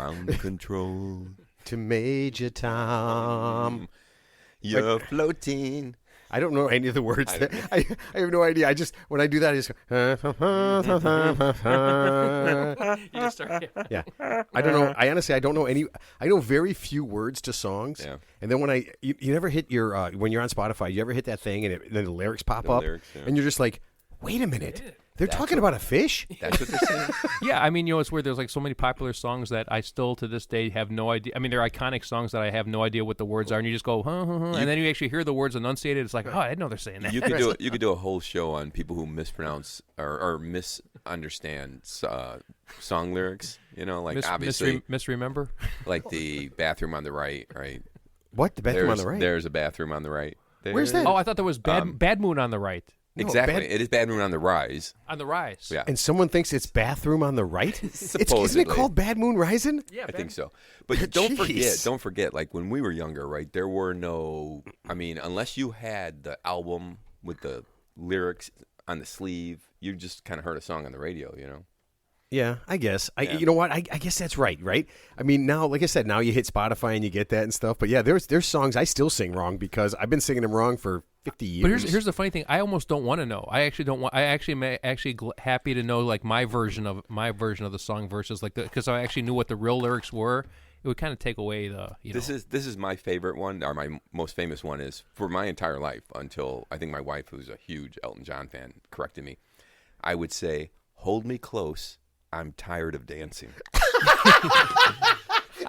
ground control to Major Tom. You're floating. I don't know any of the words. I have no idea. When I do that, I just go. You just start, Yeah. I don't know. I don't know any. I know very few words to songs. Yeah. And then when you never hit your when you're on Spotify, you ever hit that thing and then the lyrics pop up, and you're just like, wait a minute, they're talking about a fish. That's what they're saying. Yeah, I mean, it's weird. There's like so many popular songs that I still to this day have no idea. I mean, they're iconic songs that I have no idea what the words are, and you just go, and then you actually hear the words enunciated. It's like, oh, I didn't know they're saying that. You could do a whole show on people who mispronounce or misunderstand song lyrics. Like obviously misremember, like the bathroom on the right. What, the bathroom on the right? There's a bathroom on the right. Where's that? Oh, I thought there was Bad Moon on the right. No, exactly. It is Bad Moon on the Rise. On the Rise. Yeah. And someone thinks it's Bathroom on the Right? Supposedly. Isn't it called Bad Moon Rising? Yeah, I think so. But don't forget, like when we were younger, right, there were no, unless you had the album with the lyrics on the sleeve, you just kind of heard a song on the radio, Yeah, I guess. You know what? I guess that's right? I mean, now, like I said, now you hit Spotify and you get that and stuff. But yeah, there's songs I still sing wrong because I've been singing them wrong for 50 years. But here's the funny thing. I almost don't want to know. I actually don't want. I actually am happy to know like my version of the song versus like because I actually knew what the real lyrics were. It would kind of take away the. This is my favorite one, or my most famous one is for my entire life until I think my wife, who's a huge Elton John fan, corrected me. I would say, "Hold me close. I'm tired of dancing."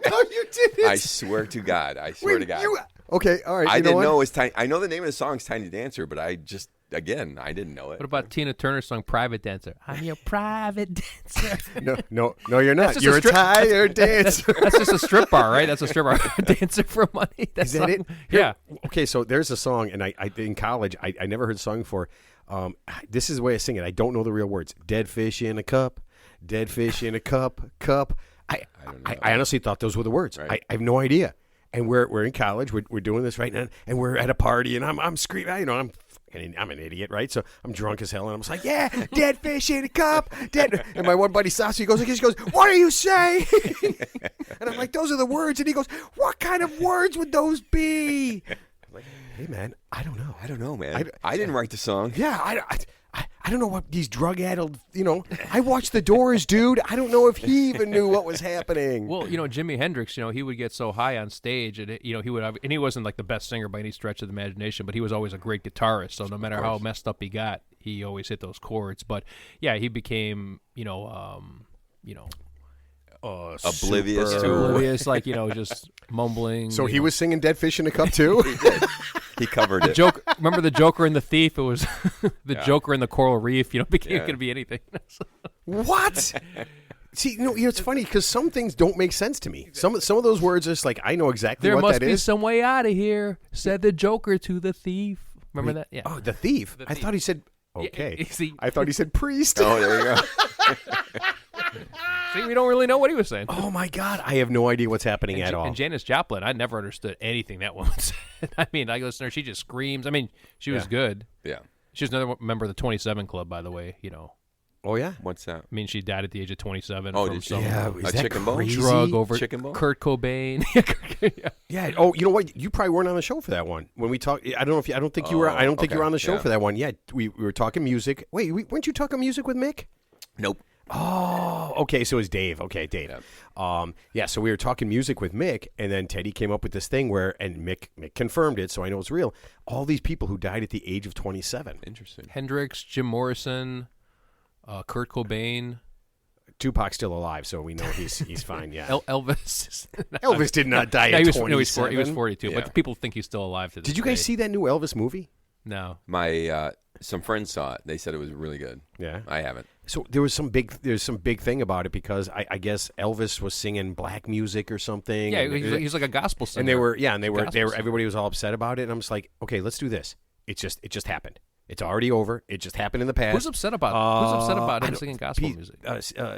No, you didn't. I swear to God. To God. Okay, all right. I didn't know it was Tiny. I know the name of the song is Tiny Dancer, but I didn't know it. What about Tina Turner's song "Private Dancer"? I'm your private dancer. No, you're not. You're a strip, tired dancer. That's just a strip bar, right? That's a strip bar. Dancer for money. Is that it? Yeah. Okay, so there's a song, and I in college, I never heard the song before. This is the way I sing it. I don't know the real words. Dead fish in a cup. Dead fish in a cup. I honestly thought those were the words. Right. I have no idea. And we're in college. We're doing this right now, and we're at a party, and I'm screaming. I'm an idiot, right? So I'm drunk as hell, and I'm just like, yeah, dead fish in a cup, dead. And my one buddy stops. He goes, what are you saying? And I'm like, those are the words. And he goes, what kind of words would those be? I'm like, hey man, I don't know, man. I didn't write the song. Yeah, I don't know what these drug-addled, I watched The Doors, dude. I don't know if he even knew what was happening. Well, Jimi Hendrix, he would get so high on stage, and he would have, and he wasn't like the best singer by any stretch of the imagination, but he was always a great guitarist. So no matter how messed up he got, he always hit those chords. But yeah, he became, oblivious, like just mumbling. So he was singing "Dead Fish in a Cup" too. He did. He covered it. Remember the Joker and the Thief? It was the Joker and the Coral Reef. It could be anything. What? See, it's funny because some things don't make sense to me. Some of those words are just like I know exactly what that is. There must be some way out of here," said the Joker to the thief. Remember that? Yeah. Oh, the thief. I thought he said. Okay. Yeah, I thought he said priest. Oh, there you go. See, we don't really know what he was saying. Oh my God, I have no idea what's happening at all. And Janis Joplin, I never understood anything that woman said. I mean, I listen to her, she just screams. I mean, she was good. Yeah. She was another member of the 27 Club, by the way. Oh yeah. What's that? I mean, she died at the age of 27. Oh, from did she? some Yeah, is that chicken bone? crazy? drug over Chicken bone? Kurt Cobain. Yeah. Oh, you know what? You probably weren't on the show for that one when we talked. I don't know if I don't think you were. I don't think you were on the show for that one. Yeah, we were talking music. Wait, weren't you talking music with Mick? Nope. Oh, okay. So it was Dave. Okay, Dave. Yeah. So we were talking music with Mick, and then Teddy came up with this thing and Mick confirmed it, so I know it's real. All these people who died at the age of 27. Interesting. Hendrix, Jim Morrison, Kurt Cobain. Tupac's still alive, so we know he's fine. Yeah. Elvis. Elvis did not die at 27. He was 42, Yeah. but people think he's still alive to this Did you guys day. see that new Elvis movie? No. My some friends saw it. They said it was really good. Yeah. I haven't. So there's some big thing about it because I guess Elvis was singing black music or something. Yeah, and he's like a gospel singer. And they were Gospel singer. everybody was all upset about it, and I'm just like, okay, let's do this. It just happened. It's already over. It just happened in the past. Who's upset about I him don't- singing gospel music?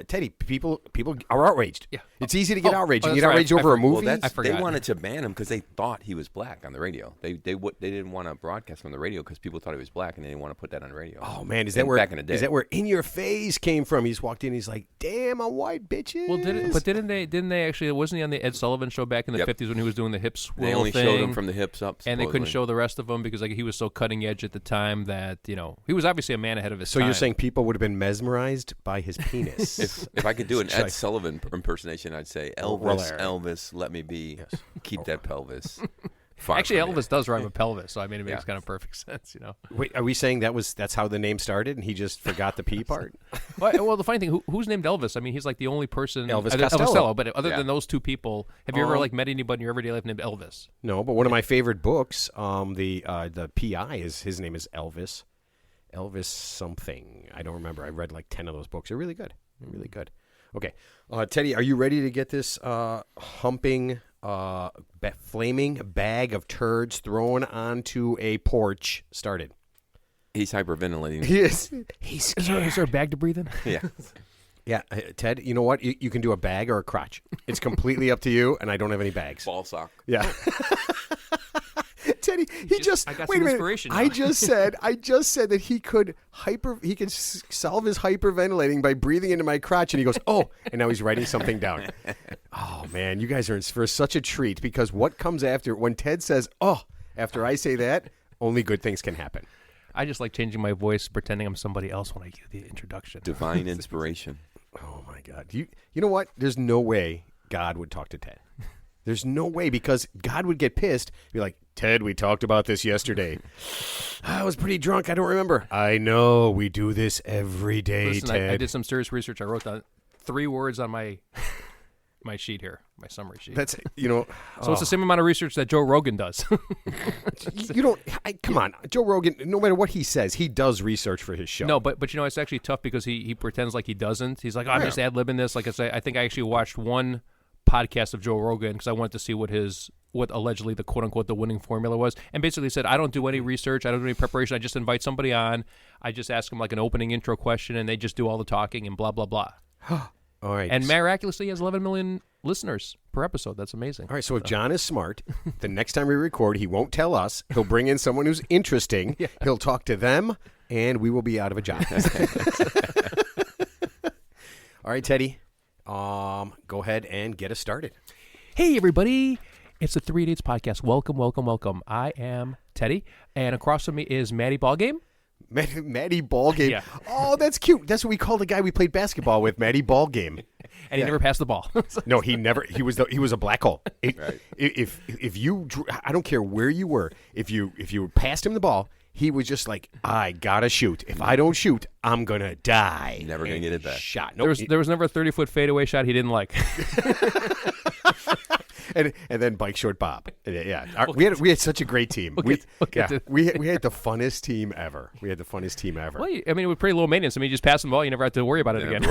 Teddy, people are outraged. Yeah. It's easy to get outraged. You that's get right. outraged over a Well, movie. that's, I forgot. they wanted to ban him because they thought he was black on the radio. They didn't want to broadcast him on the radio because people thought he was black, and they didn't want to put that on the radio. Oh man, is And that where back in the day? is that where In Your Face came from? He's walked in. He's like, "Damn, I'm white, bitches." Well, didn't they actually? Wasn't he on the Ed Sullivan Show back in the Yep. 50s when he was doing the hip swirl They only thing? showed him from the hips up, and they couldn't supposedly. show the rest of him because he was so cutting edge at the time that he was obviously a man ahead of his So time. you're saying people would have been mesmerized by his penis? If I could do an It's Ed like- Sullivan impersonation, I'd say, Well, Elvis, there. Elvis, let me be. Keep that pelvis. Actually, from you. Elvis does rhyme with pelvis, so I mean it makes Yeah. kind of perfect sense, Wait, are we saying that's how the name started, and he just forgot the P part? Well, the funny thing, who's named Elvis? I mean, he's like the only person. Elvis Elvis Costello. but other Yeah. than those two people, have you ever met anybody in your everyday life named Elvis? No, but one of my favorite books, the PI his name is Elvis. Elvis something. I don't remember. I read like 10 of those books. They're really good. They're really good. Okay. Teddy, are you ready to get this humping, flaming bag of turds thrown onto a porch started? He's hyperventilating. He is. He's Is there a bag to breathe in? Yeah. Yeah, Ted, you know what? You can do a bag or a crotch. It's completely up to you, and I don't have any bags. Ball sock. Yeah. Teddy, he just I got wait some a minute. inspiration I now. just said that he could solve his hyperventilating by breathing into my crotch, and he goes, "Oh," and now he's writing something down. Oh man, you guys are in for such a treat because what comes after when Ted says, "Oh," after I say that, only good things can happen. I just like changing my voice, pretending I'm somebody else when I give the introduction. Divine inspiration. Oh my God, you know what? There's no way God would talk to Ted. There's no way because God would get pissed, be like, "Ted, we talked about this yesterday. I was pretty drunk. I don't remember." I know. We do this every day, Listen, Ted. I did some serious research. I wrote down 3 words on my sheet here, my summary sheet. That's so it's the same amount of research that Joe Rogan does. you don't. Come on, Joe Rogan. No matter what he says, he does research for his show. No, but it's actually tough because he pretends like he doesn't. He's like, I'm just ad-libbing this. Like I think I actually watched one podcast of Joe Rogan because I wanted to see what allegedly the quote-unquote the winning formula was, and basically said, I don't do any research, I don't do any preparation, I just invite somebody on, I just ask them like an opening intro question, and they just do all the talking and blah, blah, blah. All right. And miraculously, he has 11 million listeners per episode. That's amazing. All right, so if John is smart, the next time we record, he won't tell us. He'll bring in someone who's interesting. He'll talk to them, and we will be out of a job. All right, Teddy, go ahead and get us started. Hey, everybody. It's the 3 Dates Podcast. Welcome, welcome, welcome. I am Teddy, and across from me is Maddie Ballgame. Maddie Ballgame. Yeah. Oh, that's cute. That's what we call the guy we played basketball with, Maddie Ballgame. And he never passed the ball. No, he never. He was a black hole. If you, I don't care where you were. If you passed him the ball, he was just like, I gotta shoot. If I don't shoot, I'm gonna die. Never going to get it back. Shot. Nope. There was never a 30-foot fadeaway shot he didn't like. and then Bike Short Bob. Yeah, we had such a great team. We had the funnest team ever. Well, I mean, it was pretty low maintenance. I mean, you just pass the ball, you never have to worry about it again.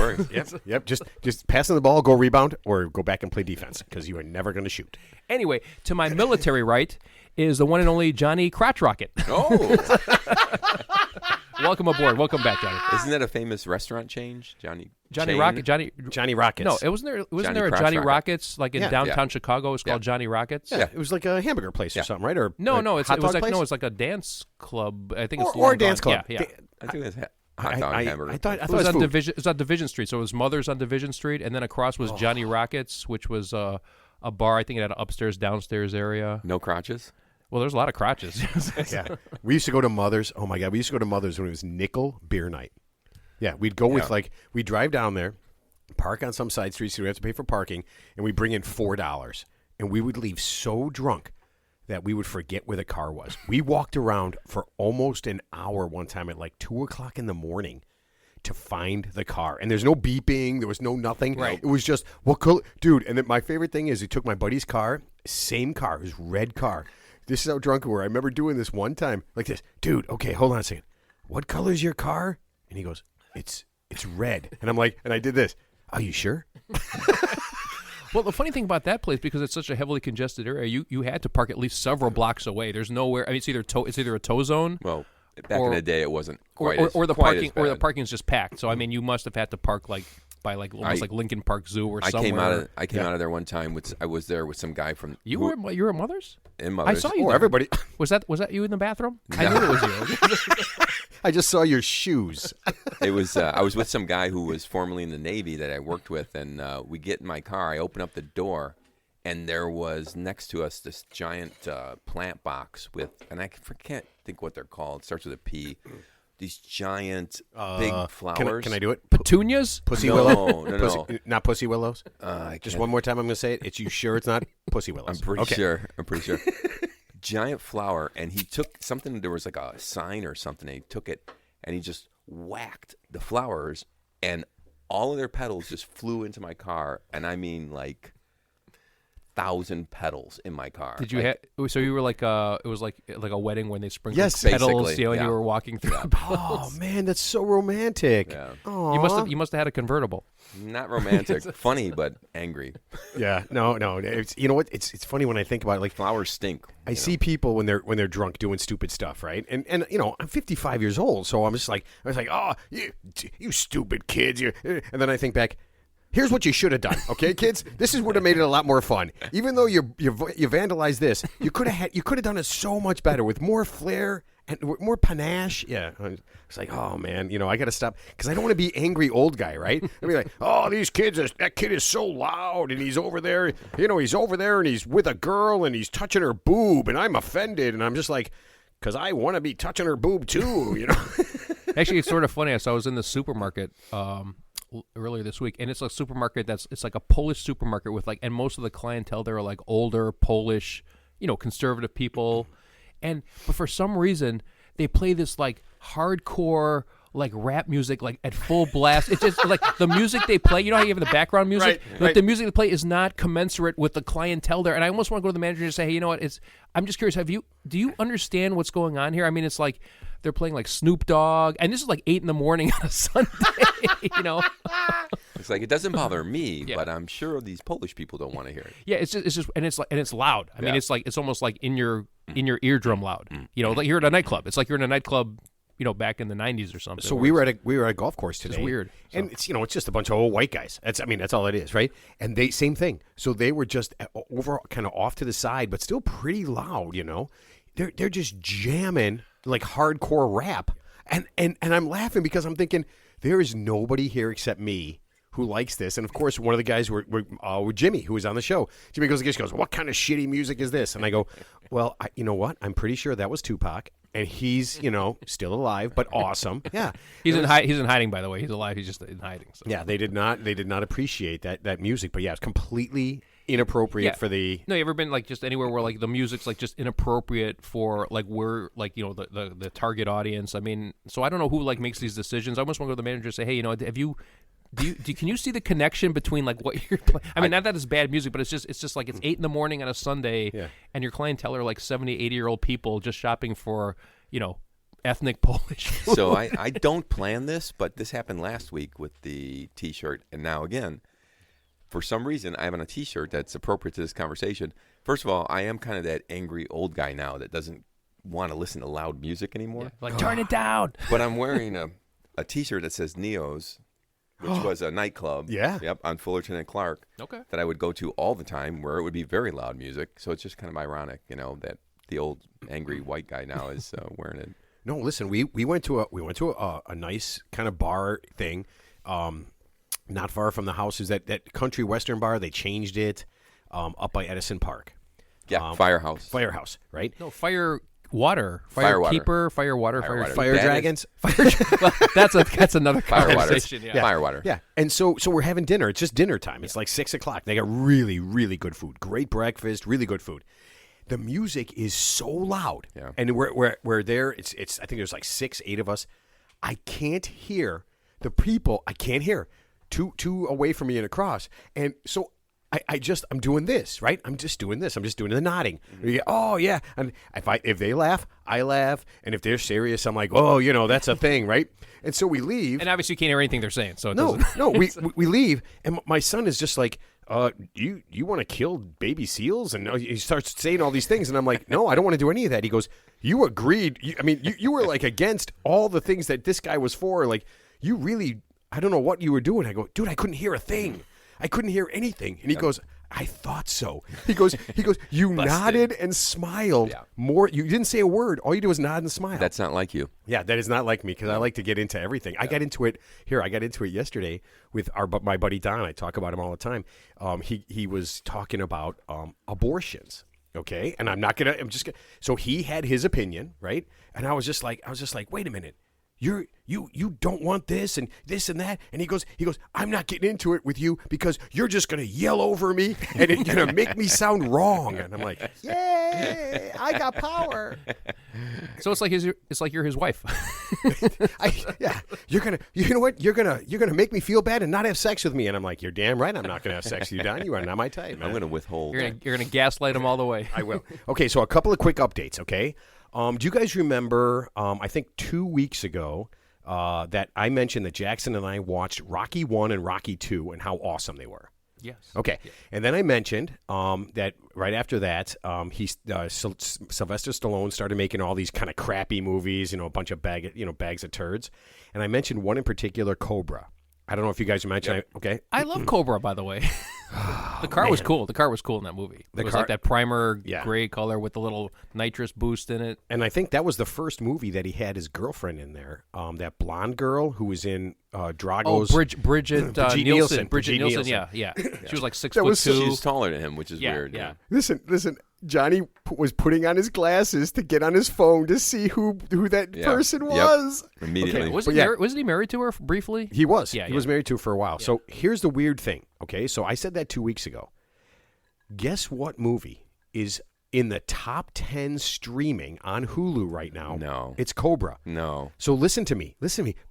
Yep. Just passing the ball, go rebound, or go back and play defense because you are never going to shoot. Anyway, to my military right is the one and only Johnny Crotch Rocket. Oh, Welcome aboard. Welcome back, Johnny. isn't that a famous restaurant change? Johnny Rocket. Johnny Rockets. No, it wasn't there. Wasn't Johnny there a Crotch Johnny Rocket. Rockets like in Yeah. downtown Chicago? It's called Johnny Rockets. Yeah, it was like a hamburger place or something, right? Or It's hot dog place? it's like a dance club. I think it's or long a dance gone. club. Yeah. I think it's hot dog hamburger. I thought It it was was on food. Division. It was on Division Street. So it was Mother's on Division Street, and then across was Johnny Rockets, which was a bar. I think it had an upstairs, downstairs area. No crotches? Well, there's a lot of crotches. Yeah, we used to go to Mother's. Oh my God, we used to go to Mother's when it was nickel beer night. Yeah, we'd go with we'd drive down there, park on some side street, so we have to pay for parking, and we bring in $4, and we would leave so drunk that we would forget where the car was. We walked around for almost an hour one time at like 2:00 in the morning to find the car, and there's no beeping, there was no nothing. Right. It was just what color, dude. And then my favorite thing is he took my buddy's car, same car, his red car. This is how drunk we were. I remember doing this one time like this, dude. Okay, hold on a second. What color is your car? And he goes, It's red. And I'm like, and I did this. Are you sure? Well, the funny thing about that place, because it's such a heavily congested area, you had to park at least several blocks away. There's nowhere. I mean, it's either a tow zone. Well, Back in the day, it wasn't or quite the quite parking as bad. or the parking's just packed. So I mean, you must have had to park like by like almost like Lincoln Park Zoo or somewhere. I came out of there one time. I was there with some guy from You were at Mother's? in Mother's. I saw you. Oh, there. everybody. Was that you in the bathroom? I knew it was you. I just saw your shoes. It was I was with some guy who was formerly in the Navy that I worked with, and we get in my car. I open up the door, and there was next to us this giant plant box with, and I can't think what they're called. It starts with a P. These giant big flowers. Can I do it? Petunias? Pussy willow? No. Not pussy willows? Just can't- one more time I'm going to say it. It's you sure it's not pussy willows? I'm pretty Okay. sure. Giant flower, and he took something. There was like a sign or something. And he took it, and he just whacked the flowers, and all of their petals just flew into my car. And I mean, like 1,000 petals in my car. Did you like, have? So you were like it was like a wedding when they sprinkled Yes, petals. basically, And yeah. you were walking through. Oh, man, that's so romantic. Yeah. Aw. You must have had a convertible. Not romantic, funny, but angry. Yeah, no. It's, you know what? It's funny when I think about it. Like, Flowers stink. I see people when they're drunk doing stupid stuff, right? And you know, I'm 55 years old, so I was like, oh, you stupid kids. And then I think back, here's what you should have done, okay, kids? This would have made it a lot more fun. Even though you vandalized this, you could have done it so much better with more flair and more panache. Yeah, it's like, oh man, you know, I got to stop because I don't want to be angry old guy, right? I mean, like, oh, that kid is so loud, and he's over there, and he's with a girl, and he's touching her boob, and I'm offended, and I'm just like, because I want to be touching her boob too, you know. Actually, it's sort of funny. So I was in the supermarket earlier this week, and it's a supermarket it's like a Polish supermarket with like, and most of the clientele there are like older Polish, conservative people, but for some reason they play this like hardcore like rap music like at full blast. It's just like the music they play. You know how you have the background music? Right, Like the music they play is not commensurate with the clientele there. And I almost want to go to the manager and say, hey, you know what? I'm just curious. Do you understand what's going on here? I mean, it's like they're playing like Snoop Dogg, and this is like 8 a.m. on a Sunday. It's like it doesn't bother me, Yeah. but I'm sure these Polish people don't want to hear it. Yeah, it's just, and it's loud. I mean, Yeah. it's like it's almost like in your eardrum loud. Like you're at a nightclub. It's like you're in a nightclub, back in the 90s or something. So we were at a golf course today. It's weird. And it's it's just a bunch of old white guys. That's all it is, right? And they same thing. So they were just over kind of off to the side, but still pretty loud, They're just jamming like hardcore rap. And I'm laughing because I'm thinking there is nobody here except me who likes this. And of course, one of the guys were Jimmy, who was on the show. Jimmy goes, what kind of shitty music is this? And I go, well, you know what? I'm pretty sure that was Tupac. And he's, still alive, but awesome. Yeah, he's in hiding, by the way. He's alive. He's just in hiding. So. yeah. They did not appreciate that music, but yeah, it's completely inappropriate for the. No, you ever been like just anywhere where like the music's like just inappropriate for like we're like the target audience? I mean, so I don't know who like makes these decisions. I almost want to go to the manager and say, hey, have you. Can you see the connection between like what you're playing? I mean, not that it's bad music, but it's just like it's 8 a.m. on a Sunday, and your clientele are like 70, 80-year-old people just shopping for ethnic Polish food. So I don't plan this, but this happened last week with the T-shirt, and now again, for some reason, I have on a T-shirt that's appropriate to this conversation. First of all, I am kind of that angry old guy now that doesn't want to listen to loud music anymore. Like turn it down. But I'm wearing a T-shirt that says Neo's, which was a nightclub. Yeah. Yep, on Fullerton and Clark. Okay. That I would go to all the time, where it would be very loud music. So it's just kind of ironic, that the old angry white guy now is wearing it. No, listen, we went to a nice kind of bar thing, not far from the house. Is that country western bar? They changed it up by Edison Park. Yeah, Firehouse. Firehouse, right? No, fire water, Firewater. fire water. Fire That dragons. Well, that's another Firewater. conversation. Yeah. Firewater. Yeah, and so we're having dinner. It's just dinner time. It's like 6 o'clock. They got really, really good food. Great breakfast. Really good food. The music is so loud. Yeah. And we're there. It's I think there's like 6, 8 of us. I can't hear the people. I can't hear two away from me and across. And so I'm doing this, right? I'm just doing this. I'm just doing the nodding. Oh yeah. And if they laugh, I laugh. And if they're serious, I'm like, oh, that's a thing, right? And so we leave. And obviously you can't hear anything they're saying. So No, we leave, and my son is just like, you want to kill baby seals? And he starts saying all these things, and I'm like, no, I don't want to do any of that. He goes, you agreed. You were like against all the things that this guy was for. Like, you really, I don't know what you were doing. I go, dude, I couldn't hear a thing. I couldn't hear anything. And he goes, I thought so. He goes, you nodded and smiled more. You didn't say a word. All you did was nod and smile. That's not like you. Yeah, that is not like me because I like to get into everything. I got into it yesterday with my buddy Don. I talk about him all the time. He was talking about abortions. Okay, and so he had his opinion, right? And I was just like, wait a minute. You don't want this and that, and he goes, I'm not getting into it with you because you're just gonna yell over me and it's gonna make me sound wrong. And I'm like, yay, I got power. So it's like you're his wife. You know what? You're gonna make me feel bad and not have sex with me. And I'm like, you're damn right, I'm not gonna have sex with you, Don. You are not my type, man. I'm gonna withhold. You're gonna gaslight him all the way. I will. Okay, so a couple of quick updates. Okay. Do you guys remember, I think 2 weeks ago, that I mentioned that Jackson and I watched Rocky 1 and Rocky 2 and how awesome they were? Yes. Okay. Yeah. And then I mentioned that right after that, Sylvester Stallone started making all these kind of crappy movies, a bunch of bags of turds. And I mentioned one in particular, Cobra. I don't know if you guys mentioned it. Okay. I love Cobra, by the way. The car was cool. The car was cool in that movie. It was like that primer gray color with the little nitrous boost in it. And I think that was the first movie that he had his girlfriend in there. That blonde girl who was in Drago's. Bridget Nielsen. Bridget Nielsen. Yeah. She was like 6'2". She's taller than him, which is weird. Yeah. Listen. Johnny was putting on his glasses to get on his phone to see who that person was. Immediately. Okay, wasn't he married to her briefly? He was. Yeah, he was married to her for a while. Yeah. So here's the weird thing. Okay, so I said that 2 weeks ago. Guess what movie is in the top 10 streaming on Hulu right now? No. It's Cobra. No. So listen to me.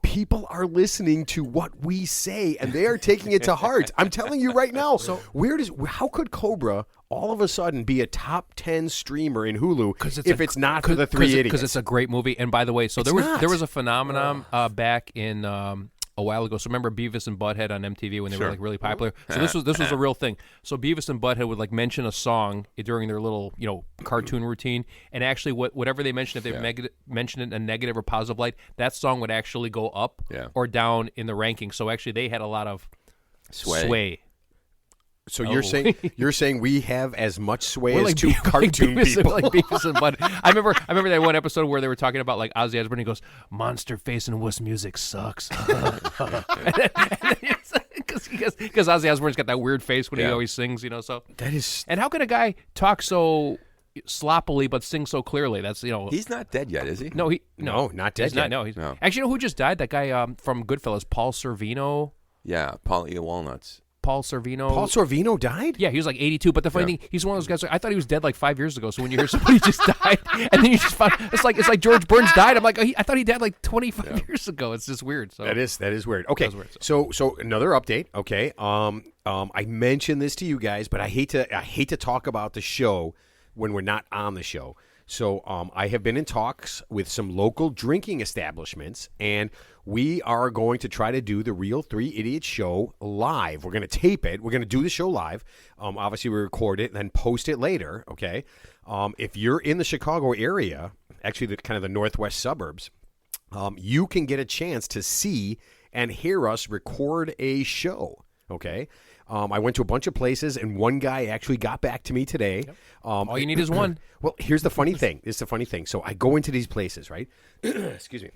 People are listening to what we say, and they are taking it to heart. I'm telling you right now. So how could Cobra all of a sudden be a top 10 streamer in Hulu if it's not for the three idiots? Because it's a great movie. And by the way, so there was a phenomenon back in a while ago. So remember Beavis and Butthead on MTV when they were like really popular? So this was a real thing. So Beavis and Butthead would like mention a song during their little, cartoon routine, and actually whatever they mentioned, if they mentioned it in a negative or positive light, that song would actually go up or down in the ranking. So actually they had a lot of sway. So you're saying we have as much sway as two cartoon people? Like Beavis and Butthead. I remember that one episode where they were talking about like Ozzy Osbourne. He goes, "Monster face and wuss music sucks," because Ozzy Osbourne's got that weird face when he always sings, So that is. And how can a guy talk so sloppily but sing so clearly? That's He's not dead yet, is he? No, not dead yet. Actually, who just died? That guy from Goodfellas, Paul Sorvino. Yeah, Paul E. Walnuts. Paul Sorvino. Paul Sorvino died? Yeah, he was like 82. But the funny thing, he's one of those guys. I thought he was dead like 5 years ago. So when you hear somebody just died, and then you just find it's like George Burns died. I'm like, I thought he died like 25 years ago. It's just weird. So that is weird. Okay, so another update. Okay, I mentioned this to you guys, but I hate to talk about the show when we're not on the show. So I have been in talks with some local drinking establishments, and we are going to try to do the Real Three Idiots show live. We're going to tape it. We're going to do the show live. Obviously, we record it and then post it later, okay? If you're in the Chicago area, actually the northwest suburbs, you can get a chance to see and hear us record a show, okay? I went to a bunch of places, and one guy actually got back to me today. Yep. All you need is one. Well, here's the funny thing. So I go into these places, right? Excuse me.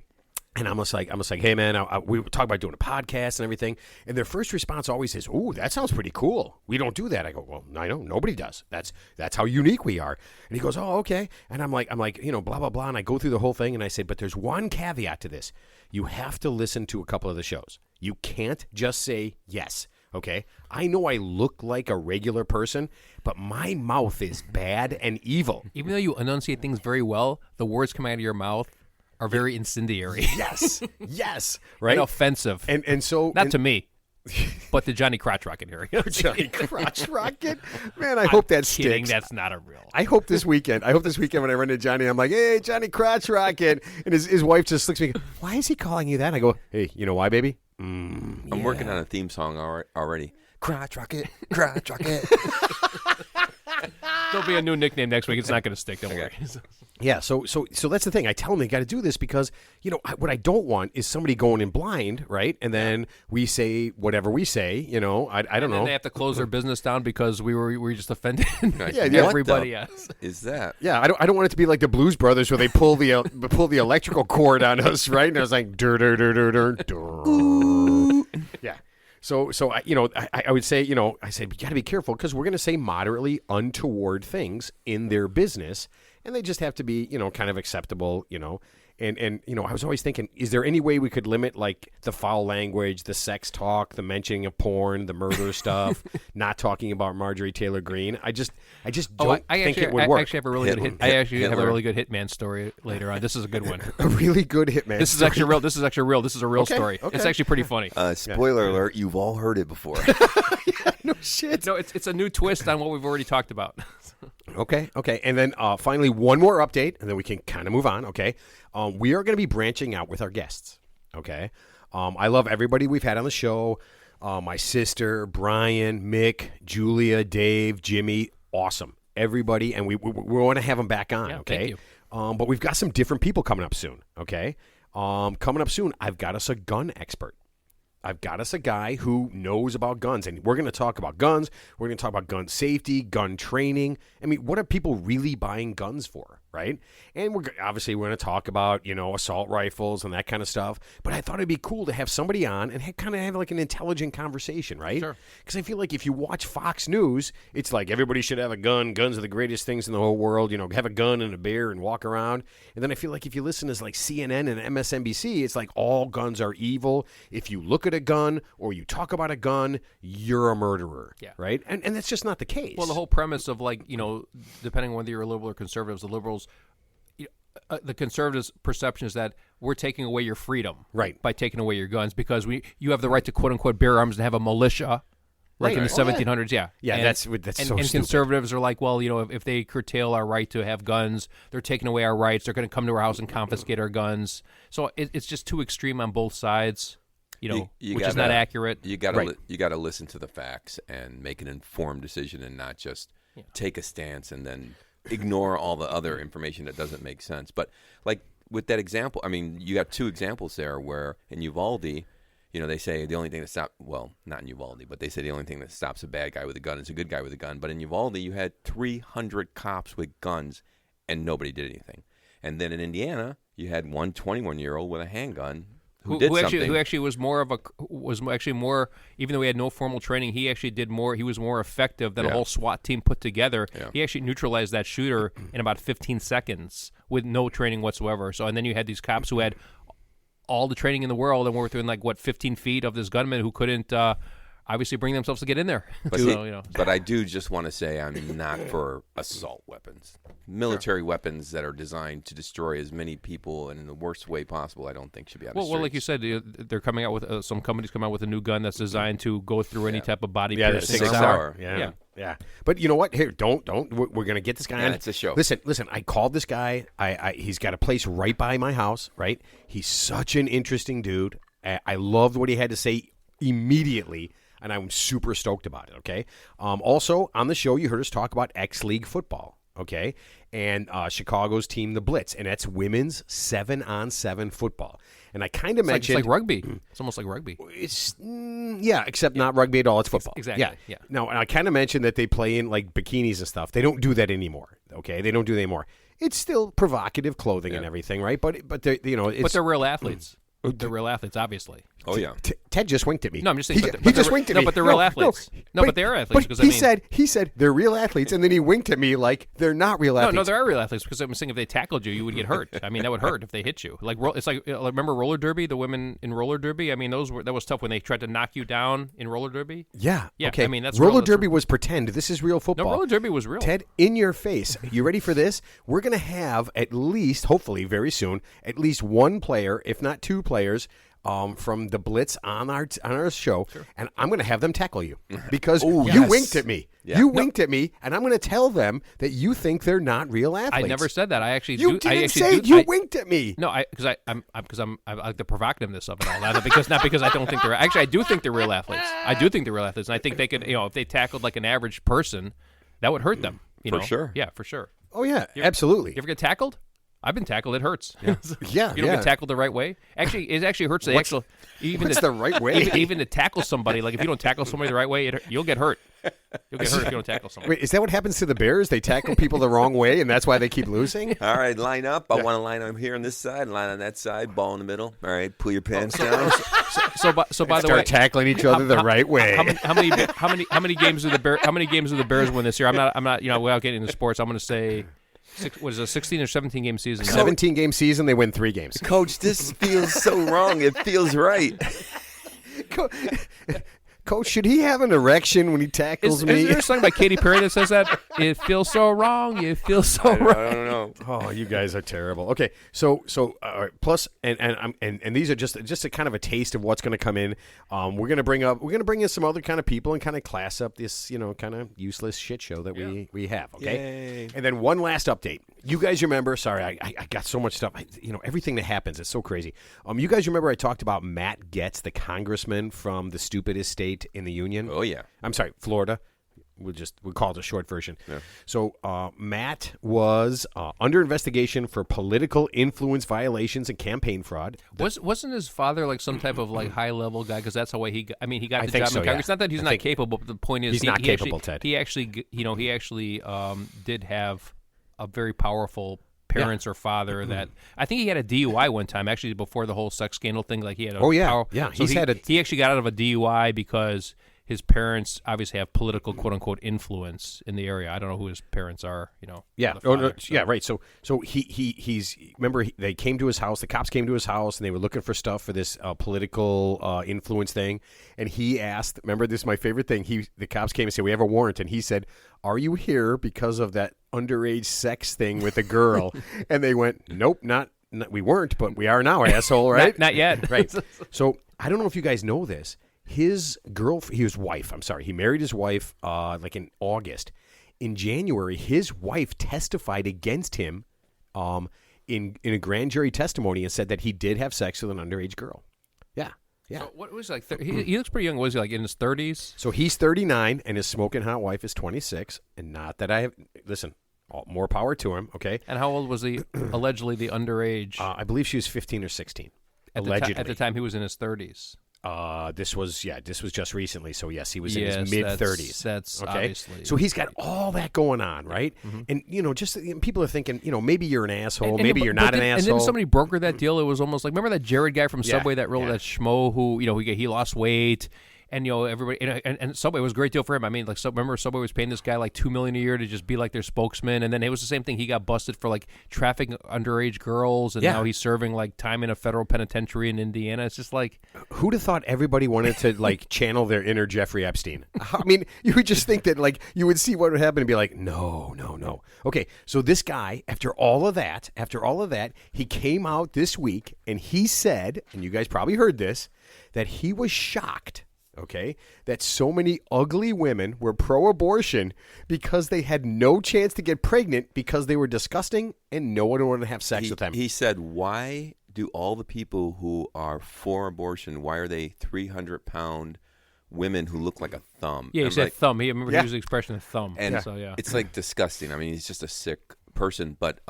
And I'm just like, hey, man, we talk about doing a podcast and everything. And their first response always is, ooh, that sounds pretty cool. We don't do that. I go, well, I know. Nobody does. That's how unique we are. And he goes, oh, okay. And I'm like, blah, blah, blah. And I go through the whole thing, and I say, but there's one caveat to this. You have to listen to a couple of the shows. You can't just say yes. Okay, I know I look like a regular person, but my mouth is bad and evil. Even though you enunciate things very well, the words coming out of your mouth are very incendiary. Yes, right? And offensive. And so... Not to me, but to Johnny Crotch Rocket here. Johnny Crotch Rocket? Man, I hope that kidding, sticks. That's not a real... I hope this weekend when I run into Johnny, I'm like, hey, Johnny Crotch Rocket. And his wife just looks at me, why is he calling you that? And I go, hey, you know why, baby? I'm working on a theme song already Crotch rocket, crotch rocket. There'll be a new nickname next week. It's not going to stick. Don't worry. Yeah, so that's the thing. I tell them they got to do this because, what I don't want is somebody going in blind, right? And then we say whatever we say, I don't know. And they have to close their business down because we were just offended Yeah, everybody what else. Is that? Yeah, I don't want it to be like the Blues Brothers where they pull the electrical cord on us, right? And I was like, dur dur dur dur dur dur. Yeah. So I would say, I said, you got to be careful because we're going to say moderately untoward things in their business, and they just have to be, kind of acceptable, And I was always thinking, is there any way we could limit like the foul language, the sex talk, the mentioning of porn, the murder stuff, not talking about Marjorie Taylor Greene? I just don't think it would work. I actually have a really good I actually have a really good Hitman story later on. This is a good one. A really good Hitman. This is actually real. This is actually real. This is a real story. Okay. It's actually pretty funny. Spoiler alert, you've all heard it before. no shit. No, it's a new twist on what we've already talked about. Okay. And then finally, one more update, and then we can kind of move on, okay? We are going to be branching out with our guests, okay? I love everybody we've had on the show. My sister, Brian, Mick, Julia, Dave, Jimmy, awesome. Everybody, and we want to have them back on, okay? Thank you. But we've got some different people coming up soon, okay? Coming up soon, I've got us a gun expert. I've got us a guy who knows about guns, and we're going to talk about guns. We're going to talk about gun safety, gun training. I mean, what are people really buying guns for, right? And we're going to talk about, assault rifles and that kind of stuff. But I thought it'd be cool to have somebody on and kind of have like an intelligent conversation, right? Sure. Because I feel like if you watch Fox News, it's like everybody should have a gun. Guns are the greatest things in the whole world. Have a gun and a beer and walk around. And then I feel like if you listen to like CNN and MSNBC, it's like all guns are evil. If you look at a gun or you talk about a gun, you're a murderer, right? And that's just not the case. Well, the whole premise of depending on whether you're a liberal or conservatives, the liberals, the conservatives' perception is that we're taking away your freedom, right, by taking away your guns because you have the right to quote unquote bear arms and have a militia. Like in the 1700s, yeah, and, that's so and stupid. Conservatives are like, well, if they curtail our right to have guns, they're taking away our rights. They're going to come to our house and confiscate our guns. So it's just too extreme on both sides. Which is not accurate. You gotta listen to the facts and make an informed decision and not just take a stance and then ignore all the other information that doesn't make sense. But like with that example, I mean, you got two examples there where in Uvalde, they say the only thing that stops, well, not in Uvalde, but they say the only thing that stops a bad guy with a gun is a good guy with a gun. But in Uvalde, you had 300 cops with guns and nobody did anything. And then in Indiana, you had one 21-year-old with a handgun who actually was more, even though he had no formal training, he actually did more. He was more effective than a whole SWAT team put together. Yeah. He actually neutralized that shooter in about 15 seconds with no training whatsoever. So, and then you had these cops who had all the training in the world and were within 15 feet of this gunman who couldn't obviously bring themselves to get in there. But I do just want to say I'm not for assault weapons. Military weapons that are designed to destroy as many people and in the worst way possible, I don't think should be out of Well, like you said, th're coming out with some companies come out with a new gun that's designed to go through any type of body piercing. 6 hour. Yeah. But you know what? Here, don't. We're going to get this guy on. It's a show. Listen. I called this guy. He's got a place right by my house. Right. He's such an interesting dude. I loved what he had to say immediately. And I'm super stoked about it, okay? Also, on the show, you heard us talk about X-League football, okay? And Chicago's team, the Blitz, and that's women's 7-on-7 football. And I kind of mentioned... It's like rugby. It's almost like rugby. It's, except not rugby at all. It's football. Exactly, yeah. Now, and I kind of mentioned that they play in, bikinis and stuff. They don't do that anymore, okay? They don't do that anymore. It's still provocative clothing and everything, right? But they're, it's... But they're real athletes. They're real athletes, obviously. Oh, yeah. Ted just winked at me. No, I'm just saying. He just winked at me. No, but they're real athletes. But they are athletes. But he said they're real athletes, and then he winked at me like they're not real athletes. No, they are real athletes because I'm saying if they tackled you, you would get hurt. I mean, that would hurt if they hit you. It's like remember roller derby? The women in roller derby. I mean, that was tough when they tried to knock you down in roller derby. Yeah. Okay. I mean, that's roller derby was pretend. This is real football. No, roller derby was real. Ted, in your face. You ready for this? We're gonna have at least, hopefully, very soon, at least one player, if not two players. From the Blitz on our show, and I'm going to have them tackle you because you winked at me. Yeah. You winked at me, and I'm going to tell them that you think they're not real athletes. I never said that. I actually You do. didn't say it. You winked at me. No, because I like the provocativeness of it all. Not because I don't think they're actually. I do think they're real athletes. I do think they're real athletes, and I think they could. If they tackled like an average person, that would hurt them. For sure. Yeah, for sure. Oh yeah, absolutely. You ever get tackled? I've been tackled. It hurts. Yeah, You don't get tackled the right way. Actually, it actually hurts. What's the right way? Even to tackle somebody, like if you don't tackle somebody the right way, you'll get hurt. You'll get hurt if you don't tackle somebody. Wait, is that what happens to the Bears? They tackle people the wrong way, and that's why they keep losing? All right, line up. I want to line up here on this side, line on that side, ball in the middle. All right, pull your pants down. So by the way, start tackling each other the right way. How many games do the Bears win this year? I'm not. Without getting into sports, I'm going to say. What is it, a 16 or 17 game season? 17-game season, they win 3 games. Coach, this feels so wrong. It feels right. Coach, should he have an erection when he tackles me? Is there a song by Katy Perry that says that? It feels so wrong. It feels so right. I don't know. Oh, you guys are terrible. Okay, so plus and these are just a kind of a taste of what's going to come in. We're going to bring in some other kind of people and kind of class up this kind of useless shit show that we have. Okay, Yay. and then one last update. You guys remember? Sorry, I got so much stuff. Everything that happens is so crazy. You guys remember I talked about Matt Getz, the congressman from the stupidest state in the union? Oh yeah. I'm sorry, Florida. We'll call it a short version. Yeah. So Matt was under investigation for political influence violations and campaign fraud. Wasn't his father like some type of like high level guy? Because that's the way he got the job in so, Congress. yeah. It's not that he's not capable, but the point is he's not capable. Ted. He actually did have a very powerful parents or father that I think he had a DUI one time actually before the whole sex scandal thing. Like he had he actually got out of a DUI because his parents obviously have political quote unquote influence in the area. I don't know who his parents are. Yeah. Father, yeah. Right. So he's remember they came to his house. The cops came to his house and they were looking for stuff for this political influence thing. And he asked. Remember, this is my favorite thing. The cops came and said, "We have a warrant," and he said, "Are you here because of that underage sex thing with a girl?" And they went, "Nope, not we weren't, but we are now, asshole." Right? not yet. Right. So I don't know if you guys know this. His wife. I'm sorry. He married his wife like in August. In January, his wife testified against him in a grand jury testimony and said that he did have sex with an underage girl. Yeah. Yeah. So what was like? He looks pretty young. Was he like in his 30s? So he's 39, and his smoking hot wife is 26. And not that I have listen. More power to him. Okay. And how old was he? Allegedly, the underage. I believe she was 15 or 16. Allegedly, at the time he was in his 30s. This was just recently. So yes, he was in his mid-30s. That's okay. Obviously. So he's got all that going on, right? Mm-hmm. And just people are thinking, maybe you're an asshole, maybe you're not an asshole. And then somebody brokered that deal. It was almost like, remember that Jared guy from Subway, that that schmo who he lost weight. And everybody and Subway was a great deal for him. I mean, like remember Subway was paying this guy like $2 million a year to just be like their spokesman, and then it was the same thing. He got busted for like trafficking underage girls, and now he's serving like time in a federal penitentiary in Indiana. It's just like, who'd have thought everybody wanted to like channel their inner Jeffrey Epstein? I mean, you would just think that like you would see what would happen and be like, no. Okay, so this guy, after all of that, he came out this week and he said, and you guys probably heard this, that he was shocked. Okay, that so many ugly women were pro-abortion because they had no chance to get pregnant because they were disgusting and no one wanted to have sex with them. He said, why do all the people who are for abortion, why are they 300-pound women who look like a thumb? Yeah, he said thumb. He used the expression thumb. And it's like disgusting. I mean, he's just a sick person. But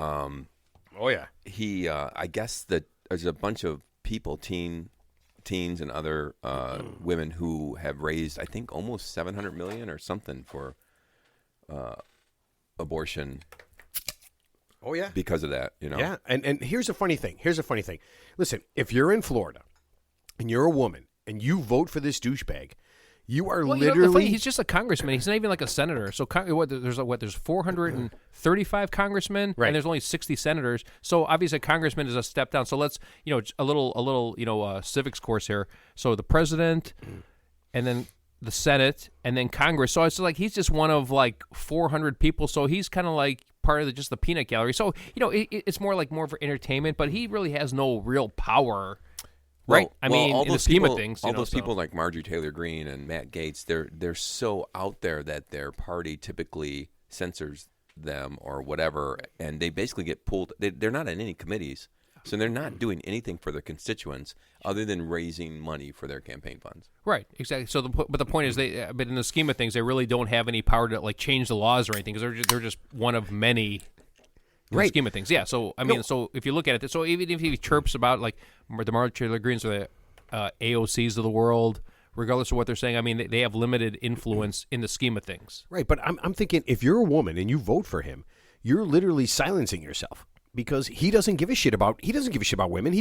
he, I guess that there's a bunch of people, teens and other women who have raised, I think, almost $700 million or something for abortion. Oh yeah, because of that, Yeah, and here's a funny thing. Listen, if you're in Florida and you're a woman and you vote for this douchebag, you are literally. He's just a congressman. He's not even like a senator. So there's 435 congressmen, right, and there's only 60 senators. So obviously, a congressman is a step down. So let's a little civics course here. So the president, and then the Senate, and then Congress. So it's like he's just one of like 400 people. So he's kind of like part of just the peanut gallery. So it's more for entertainment, but he really has no real power. right? Well, I mean, all in the those scheme people, of things, all you know, those so- people like Marjorie Taylor Greene and Matt Gaetz, they're so out there that their party typically censors them or whatever, and they basically get pulled. They're not in any committees, so they're not doing anything for their constituents other than raising money for their campaign funds. Right, exactly. So, but the point is, but in the scheme of things, they really don't have any power to like change the laws or anything because they're just one of many. In the Right. scheme of things, yeah. So I mean, so if you look at it, so even if he chirps about like the Marjorie Taylor Greenes or the AOCs of the world, regardless of what they're saying, I mean, they have limited influence in the scheme of things. Right, but I'm thinking if you're a woman and you vote for him, you're literally silencing yourself because he doesn't give a shit about women.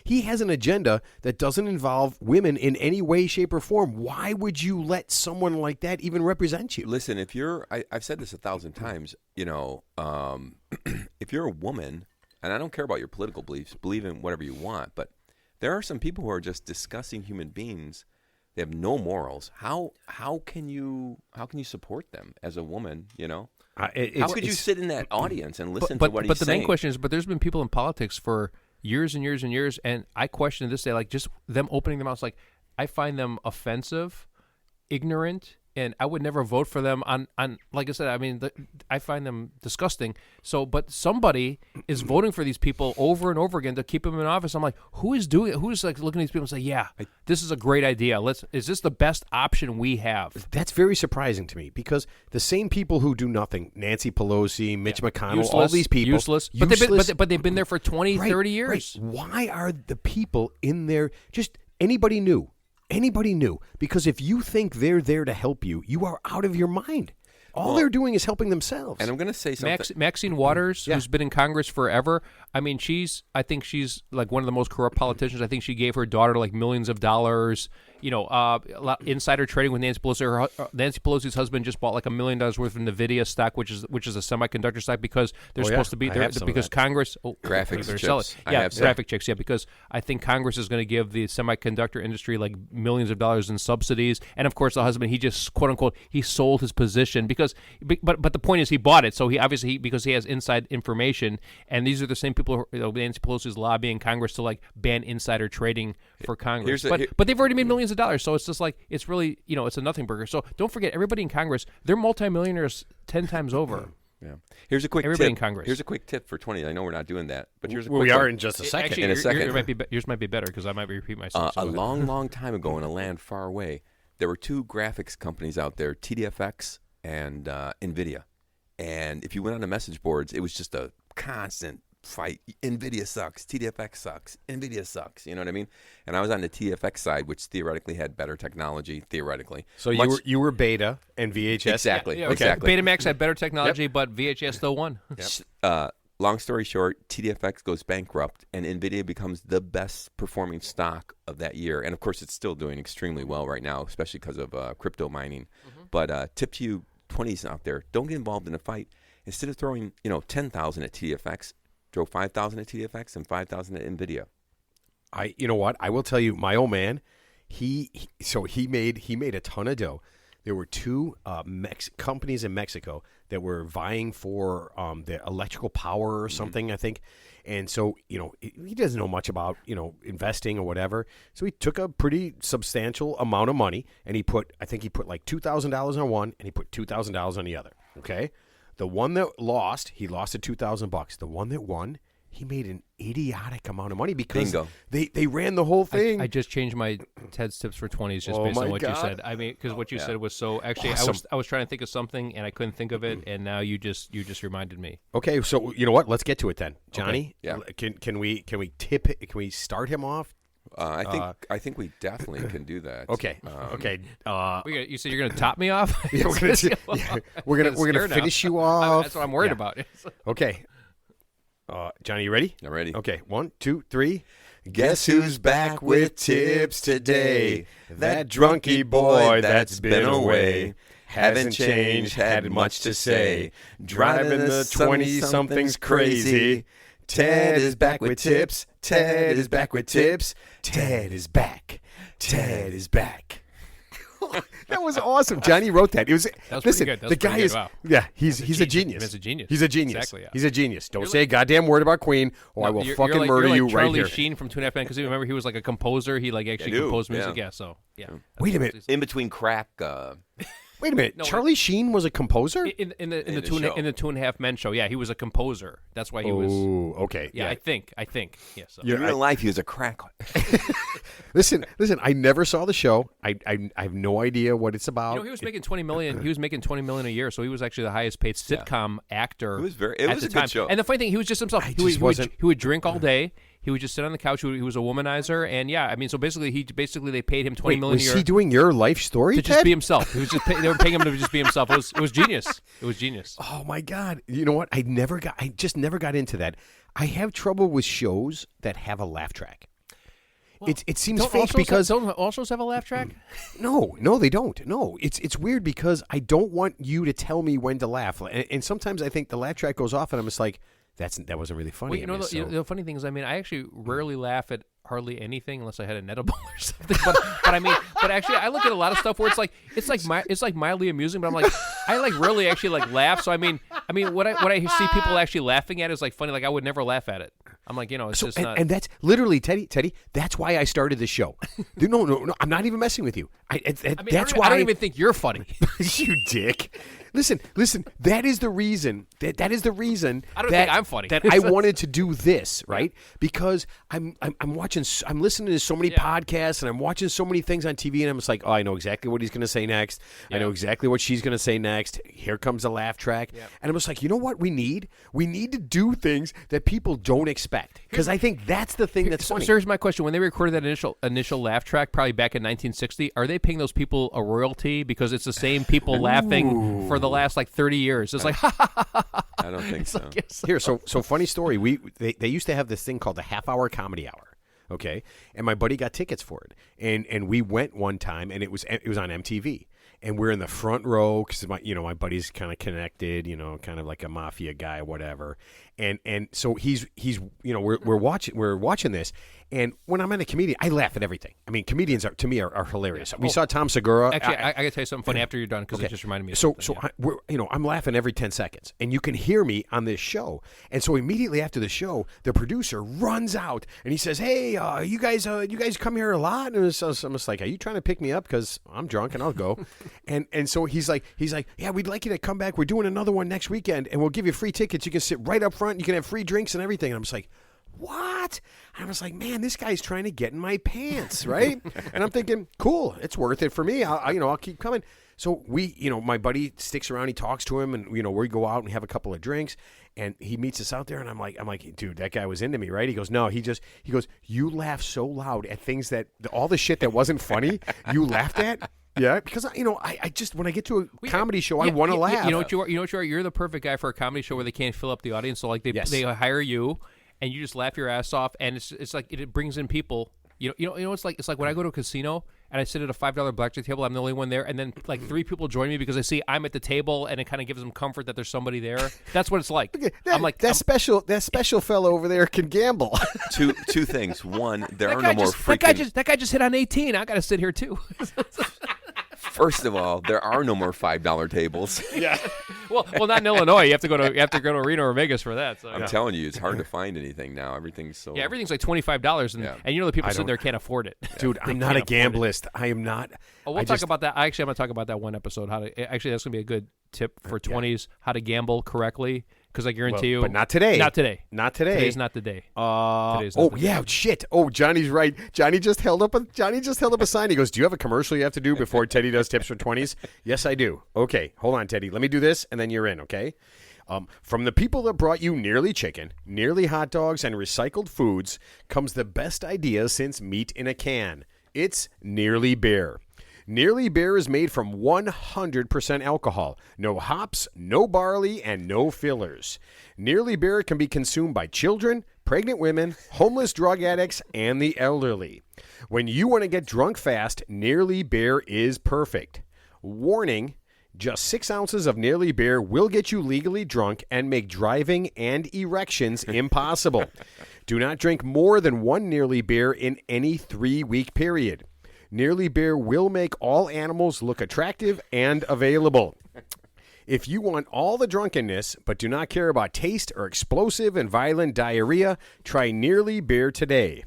He has an agenda that doesn't involve women in any way, shape, or form. Why would you let someone like that even represent you? Listen, if you're, I've said this 1,000 times, you know, if you're a woman, and I don't care about your political beliefs, believe in whatever you want, but there are some people who are just discussing human beings. They have no morals. How can you support them as a woman? You know, how could you sit in that audience and listen to what he's saying? But the main question is, but there's been people in politics for years and years and years, and I question this day, like just them opening their mouths, like I find them offensive, ignorant, and I would never vote for them on like I said, I mean, I find them disgusting. So, but somebody is voting for these people over and over again to keep them in office. I'm like, who's like looking at these people and say, yeah, this is a great idea. Is this the best option we have? That's very surprising to me because the same people who do nothing, Nancy Pelosi, Mitch McConnell, Useless, all these people. Useless. But they've been there for 20, 30 years. Right. Why are the people in there just anybody new? Anybody new? Because if you think they're there to help you, you are out of your mind. All they're doing is helping themselves. And I'm going to say something. Maxine Waters, who's been in Congress forever. I mean, I think she's like one of the most corrupt politicians. I think she gave her daughter like millions of dollars. You know, insider trading with Nancy Pelosi. Nancy Pelosi's husband just bought like $1 million worth of Nvidia stock, which is a semiconductor stock because they're supposed to be there because Congress graphics better chips. sell it. Yeah, graphic chips. Yeah, because I think Congress is going to give the semiconductor industry like millions of dollars in subsidies, and of course the husband he just quote unquote he sold his position because but the point is he bought it, so he obviously because he has inside information, and these are the same people who Nancy Pelosi is lobbying Congress to like ban insider trading for Congress, but they've already made millions of dollars, so it's just like it's really it's a nothing burger. So don't forget everybody in Congress, they're multimillionaires 10 times over. Yeah. Here's a quick everybody tip. in Congress. Here's a quick tip for 20. I know we're not doing that, but here's a quick we one. are in just a second. Actually, in a second. yours might be better because I might repeat myself. A long time ago in a land far away, there were two graphics companies out there, TDFX and NVIDIA. And if you went on the message boards, it was just a constant fight. NVIDIA sucks. TDFX sucks. NVIDIA sucks. You know what I mean? And I was on the TDFX side, which theoretically had better technology, theoretically. So you were Beta and VHS? Exactly. Yeah, okay. Exactly. Betamax had better technology, but VHS still won. Long story short, TDFX goes bankrupt, and NVIDIA becomes the best performing stock of that year. And, of course, it's still doing extremely well right now, especially because of crypto mining. Mm-hmm. But tip to you 20s out there, don't get involved in a fight. Instead of throwing 10,000 at TDFX, throw 5,000 at TDFX and 5,000 at NVIDIA. You know what? I will tell you, my old man, he made a ton of dough. There were two companies in Mexico that were vying for the electrical power or something, I think. And so, he doesn't know much about, investing or whatever. So he took a pretty substantial amount of money and he put like $2,000 on one and he put $2,000 on the other. Okay. The one that lost, he lost at $2,000. The one that won, he made an idiotic amount of money because they ran the whole thing. I just changed my Ted's tips for 20s just based on what you said. I mean, because what you said was so actually awesome. I was trying to think of something and I couldn't think of it, and now you just reminded me. Okay, so you know what? Let's get to it then, Johnny. Okay. Yeah. Can we tip it? Can we start him off? I think we definitely can do that. Okay. Okay. You said you're going to top me off? Yeah, we're gonna finish you off. That's what I'm worried about. Okay. Johnny, you ready? I'm ready. Okay. 1, 2, 3. Guess who's back with tips today? That drunky boy that's been away. Haven't changed, had much to say. Driving the 20-somethings crazy. Ted is back with tips. Ted is back with tips. Ted is back. Ted is back. That was awesome. Johnny wrote that. It was. That was listen, pretty good. That was the guy pretty is. good. Wow. Yeah, he's a genius. He's a genius. He's a genius. Exactly, yeah. He's a genius. Don't say a goddamn word about Queen, or I will fucking you're murder like you Charlie right here. Sheen from 2.5 Men, because remember he was like a composer. He like actually composed music. Yeah. So yeah. Wait a minute. In between crack. Wait a minute. Charlie Sheen was a composer in the 2.5 Men show. Yeah, he was a composer. That's why he was. Oh, okay. Yeah, I think. Yeah. So. In real life, he was a crack. Listen. I never saw the show. I have no idea what it's about. He was making $20 million. He was making $20 million a year, so he was actually the highest paid sitcom actor. It was at a the time. good show. And the funny thing, he was just himself. He would drink all day. He would just sit on the couch. He was a womanizer, and yeah, I mean, so basically, they paid him $20 million a year. Was he doing your life story? To just be himself. He was just they were paying him to just be himself. It was genius. It was genius. Oh my God! You know what? I just never got into that. I have trouble with shows that have a laugh track. Well, it seems fake because don't all shows have a laugh track? No, they don't. No, it's weird because I don't want you to tell me when to laugh, and sometimes I think the laugh track goes off, and I'm just like, that wasn't really funny. Well, the funny thing is, I mean, I actually rarely laugh at hardly anything unless I had an edible or something. But actually, I look at a lot of stuff where it's like mildly amusing, but I'm like, I like rarely actually like laugh. So I mean, what I see people actually laughing at is like funny. Like I would never laugh at it. I'm like, it's just not. And that's literally Teddy. That's why I started the show. No, I'm not even messing with you. That's why I don't even think you're funny. You dick. Listen. That is the reason. That is the reason. I don't think I'm funny. That I wanted to do this, right? Because I'm listening to so many podcasts and I'm watching so many things on TV, and I'm just like, oh, I know exactly what he's going to say next. Yeah. I know exactly what she's going to say next. Here comes a laugh track, and I'm just like, you know what we need? We need to do things that people don't expect, because I think that's the thing that's funny. So here's my question: when they recorded that initial laugh track, probably back in 1960, are they paying those people a royalty because it's the same people laughing for the last like 30 years? It's like, I don't think so. Like, Here, so funny story. They used to have this thing called the half-hour comedy hour. Okay, and my buddy got tickets for it, and we went one time, and it was on MTV, and we're in the front row because my buddy's kind of connected, kind of like a mafia guy, whatever, and so he's we're watching this, and when I'm at a comedian, I laugh at everything. I mean, comedians to me are hilarious. We saw Tom Segura. Actually, I got to tell you something funny after you're done, because it just reminded me of something. I'm laughing every 10 seconds, and you can hear me on this show. And so immediately after the show, the producer runs out, and he says, hey, you guys come here a lot? And so I'm just like, are you trying to pick me up? Because I'm drunk, and I'll go. and so he's like, yeah, we'd like you to come back. We're doing another one next weekend, and we'll give you free tickets. You can sit right up front. You can have free drinks and everything. And I'm just like, what? I was like, man, this guy's trying to get in my pants, right? And I'm thinking, cool, it's worth it for me. I'll keep coming. So my buddy sticks around. He talks to him, and we go out and have a couple of drinks, and he meets us out there. And I'm like, dude, that guy was into me, right? He goes, no, he goes, you laugh so loud at things that all the shit that wasn't funny, you laughed at. Yeah, because I just when I get to a comedy show, I want to laugh. You know what you are? You're the perfect guy for a comedy show where they can't fill up the audience. So like they hire you, and you just laugh your ass off, and it's like it brings in people. It's like when I go to a casino and I sit at a $5 blackjack table, I'm the only one there, and then like 3 people join me because they see I'm at the table, and it kind of gives them comfort that there's somebody there. That's what it's like. I'm like that special fellow over there can gamble. Two things. One, there are no more freaking. That guy just hit on 18. I got to sit here too. First of all, there are no more $5 tables. Yeah. Well, not in Illinois. You have to go to Reno or Vegas for that. So. I'm telling you, it's hard to find anything now. Everything's so. Yeah, everything's like $25, and the people sitting there can't afford it. Dude, I'm not a gamblist. I am not. Oh, we'll talk about that. Actually, I'm going to talk about that one episode. That's going to be a good tip for 20s, how to gamble correctly. Because I guarantee you, but not today. Not today. Not today. Today's not the day. Shit. Oh, Johnny's right. Johnny just held up a sign. He goes, "Do you have a commercial you have to do before Teddy does tips for 20s?" Yes, I do. Okay, hold on, Teddy. Let me do this, and then you're in. Okay. From the people that brought you Nearly Chicken, Nearly Hot Dogs, and recycled foods comes the best idea since meat in a can. It's Nearly Beer. Nearly Beer is made from 100% alcohol, no hops, no barley, and no fillers. Nearly Beer can be consumed by children, pregnant women, homeless drug addicts, and the elderly. When you want to get drunk fast, Nearly Beer is perfect. Warning, just 6 ounces of Nearly Beer will get you legally drunk and make driving and erections impossible. Do not drink more than 1 Nearly Beer in any 3-week period. Nearly Beer will make all animals look attractive and available. If you want all the drunkenness but do not care about taste or explosive and violent diarrhea, try Nearly Beer today.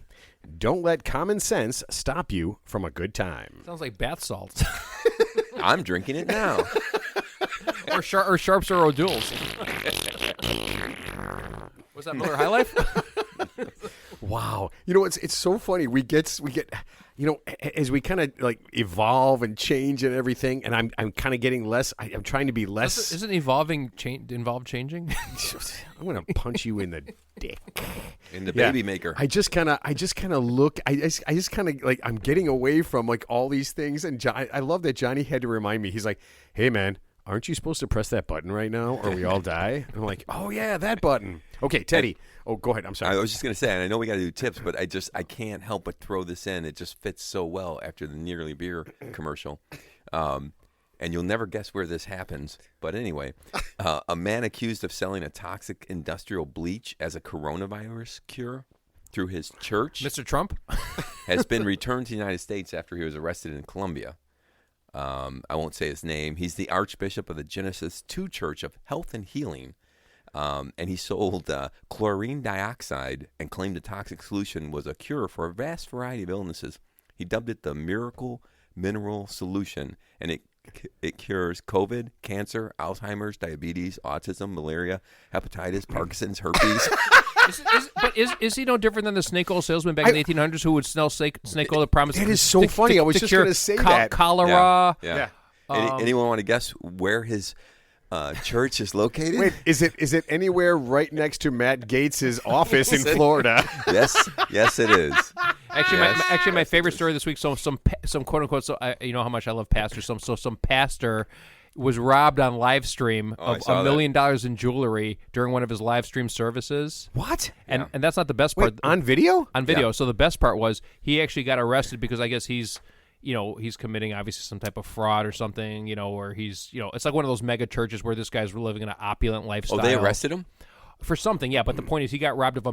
Don't let common sense stop you from a good time. Sounds like bath salts. I'm drinking it now. or Sharps or O'Doul's. Was that Miller High Life? Wow. You know, it's so funny. We get you know, as we kind of like evolve and change and everything, and I'm kind of getting less. I'm trying to be less. Isn't evolving involve changing? I'm going to punch you in the dick. In the baby maker. I just kind of look. I just kind of like I'm getting away from like all these things. And I love that Johnny had to remind me. He's like, "Hey man, aren't you supposed to press that button right now, or we all die?" And I'm like, "Oh yeah, that button." Okay, Teddy. Go ahead. I'm sorry. I was just going to say, and I know we got to do tips, but I can't help but throw this in. It just fits so well after the Nearly Beer commercial. And you'll never guess where this happens. But anyway, a man accused of selling a toxic industrial bleach as a coronavirus cure through his church, Mr. Trump, has been returned to the United States after he was arrested in Colombia. I won't say his name. He's the Archbishop of the Genesis 2 Church of Health and Healing. And he sold chlorine dioxide and claimed the toxic solution was a cure for a vast variety of illnesses. He dubbed it the miracle mineral solution, and it cures COVID, cancer, Alzheimer's, diabetes, autism, malaria, hepatitis, Parkinson's, herpes. Is he no different than the snake oil salesman back in the 1800s who would sell snake oil that promised? That is so funny. I was just going to say that. Cholera. Yeah. Anyone want to guess where his church is located? Wait, is it anywhere right next to Matt Gaetz' office in Florida? Yes, it is. Actually, my favorite story this week. Some quote unquote. So you know how much I love pastors. Some pastor was robbed on live stream of $1 million in jewelry during one of his live stream services. What? And that's not the best part. Wait, on video? On video. Yeah. So the best part was he actually got arrested because I guess he's committing obviously some type of fraud or something, or he's, it's like one of those mega churches where this guy's living in an opulent lifestyle. Oh, they arrested him? For something, yeah. But the point is he got robbed of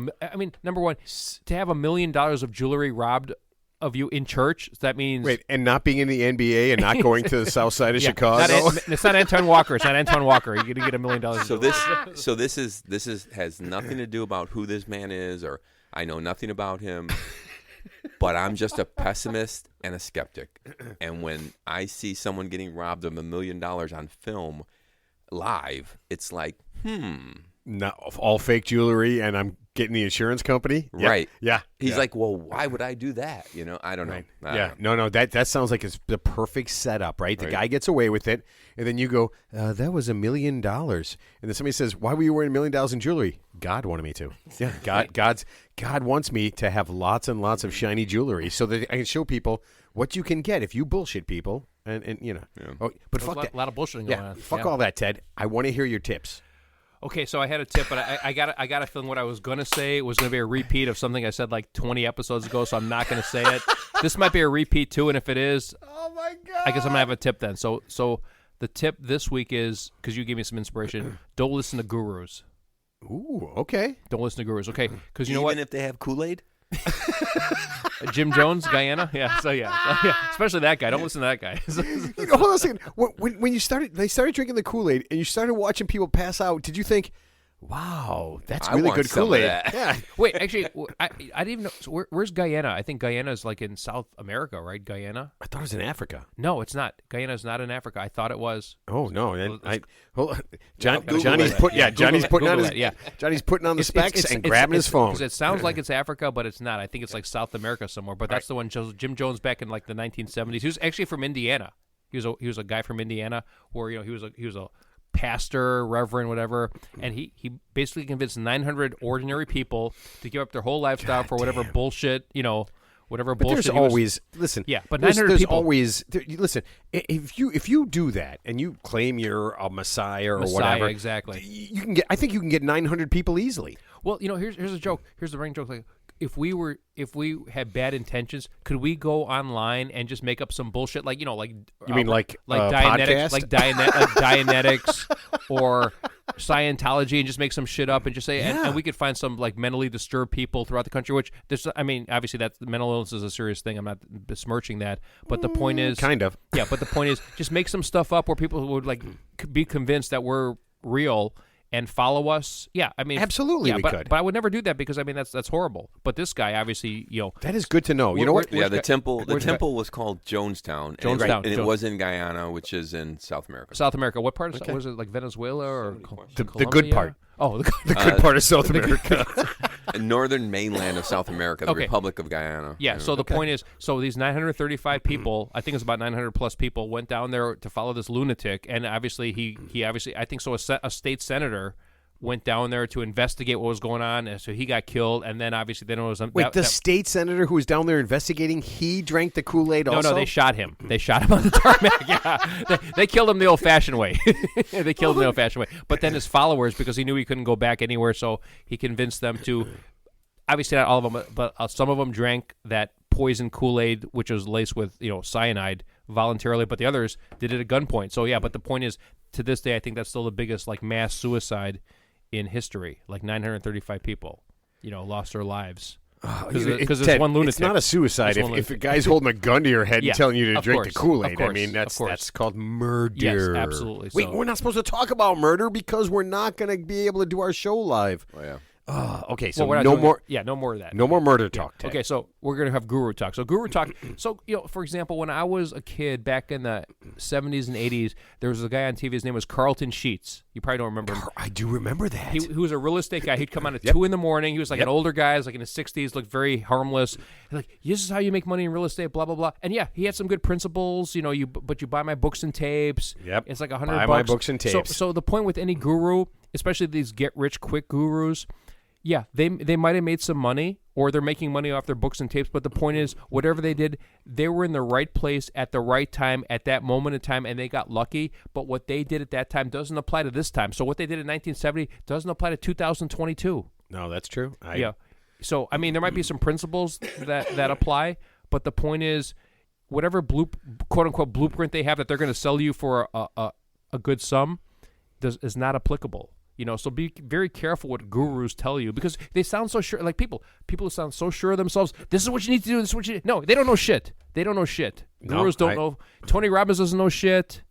number one, to have $1 million of jewelry robbed of you in church, so that means... Wait, and not being in the NBA and not going to the south side of Chicago? It's not Antoine Walker. It's not Antoine Walker. You're going to get $1 million. So this has nothing to do about who this man is, or I know nothing about him. But I'm just a pessimist and a skeptic. And when I see someone getting robbed of $1 million on film live, it's like, Not all fake jewelry, and I'm getting the insurance company? Right. Yeah. He's like, well, why would I do that? I don't know. Right. I don't know. No, that sounds like it's the perfect setup, right? The guy gets away with it, and then you go, that was $1 million. And then somebody says, why were you wearing $1 million in jewelry? God wanted me to. Yeah, God wants me to have lots and lots of shiny jewelry so that I can show people what you can get if you bullshit people. And Yeah. Oh, but There's fuck that. a lot of bullshitting going on. Fuck all that, Ted. I want to hear your tips. Okay, so I had a tip, but I got a feeling what I was going to say was going to be a repeat of something I said like 20 episodes ago, so I'm not going to say it. This might be a repeat too, and if it is, oh my God, I guess I'm going to have a tip then. So the tip this week is, because you gave me some inspiration, don't listen to gurus. Ooh, okay. Don't listen to gurus, okay? Because you know what? Even if they have Kool-Aid? Jim Jones, Guyana? Yeah, so yeah. Especially that guy. Don't listen to that guy. Hold on a second. When they started drinking the Kool-Aid and you started watching people pass out, did you think, wow, that's I really want good some of Kool-Aid? that. Yeah. Wait, actually, I didn't even know. So where's Guyana? I think Guyana is like in South America, right? Guyana? I thought it was in Africa. No, it's not. Guyana is not in Africa. I thought it was. Oh no! Hold on. Google Johnny's it. putting on his yeah. Johnny's putting on the specs It's- and grabbing his phone. 'cause it sounds like it's Africa, but it's not. I think it's like South America somewhere. But that's the one. Jim Jones back in like the 1970s. He was actually from Indiana. He was a guy from Indiana where he was a pastor, reverend, whatever, and he basically convinced 900 ordinary people to give up their whole lifestyle for whatever bullshit, whatever But bullshit. there's always listen. Yeah, but there's 900 people. always listen. If you do that and you claim you're a messiah or whatever, exactly. you can get. I think you can get 900 people easily. Well, here's a joke. Here's the running joke. Like, if we had bad intentions, could we go online and just make up some bullshit like You mean like Dianetics, podcast? like Dianetics, or Scientology and just make some shit up and just say, and we could find some like mentally disturbed people throughout the country. Which there's, I mean, obviously that mental illness is a serious thing. I'm not besmirching that, but the point is, kind of, yeah. But the point is, just make some stuff up where people would like be convinced that we're real and follow us. Yeah, I mean, absolutely, yeah, we but, could. But I would never do that because I mean that's horrible. But this guy obviously, that is good to know. You know what? Yeah, the temple was called Jonestown. Jonestown, and it was in Guyana, which is in South America. South America. What part of was it? Like Venezuela or the good part? Oh, the good part of South America. Northern mainland of South America, the Republic of Guyana. Yeah, so the point is, so these 935 people, I think it's about 900 plus people, went down there to follow this lunatic, and obviously he obviously, I think so a state senator went down there to investigate what was going on, and so he got killed, and then obviously then it was... Wait, state senator who was down there investigating, he drank the Kool-Aid also? No, they shot him. They shot him on the tarmac, yeah. They killed him the old-fashioned way. They killed him the old-fashioned way. But then his followers, because he knew he couldn't go back anywhere, so he convinced them to... Obviously not all of them, but some of them drank that poison Kool-Aid, which was laced with cyanide, voluntarily, but the others did it at gunpoint. So, yeah, but the point is, to this day, I think that's still the biggest mass suicide in history. 935 people, lost their lives because there's one lunatic. It's not a suicide if a guy's holding a gun to your head and telling you to drink the Kool-Aid. I mean, that's called murder. Yes, absolutely. Wait, we're not supposed to talk about murder because we're not going to be able to do our show live. Oh yeah. Okay, so no more of that. No more murder talk. Ted. Okay, so we're going to have guru talk. So guru talk. So for example, when I was a kid back in the 70s and 80s, there was a guy on TV. His name was Carlton Sheets. You probably don't remember him. I do remember that. He was a real estate guy. He'd come on at 2 a.m. He was an older guy. He was in his 60s, looked very harmless. This is how you make money in real estate. Blah blah blah. And yeah, he had some good principles. But you buy my books and tapes. Yep. It's like $100. Buy my books and tapes. So the point with any guru, especially these get rich quick gurus. Yeah, they might have made some money, or they're making money off their books and tapes, but the point is, whatever they did, they were in the right place at the right time at that moment in time, and they got lucky, but what they did at that time doesn't apply to this time. So what they did in 1970 doesn't apply to 2022. No, that's true. Yeah. So, I mean, there might be some principles that apply, but the point is, whatever quote-unquote blueprint they have that they're going to sell you for a good sum is not applicable. So be very careful what gurus tell you because they sound so sure. Like people who sound so sure of themselves. This is what you need to do. This is what you need. No, they don't know shit. Gurus don't know. Tony Robbins doesn't know shit.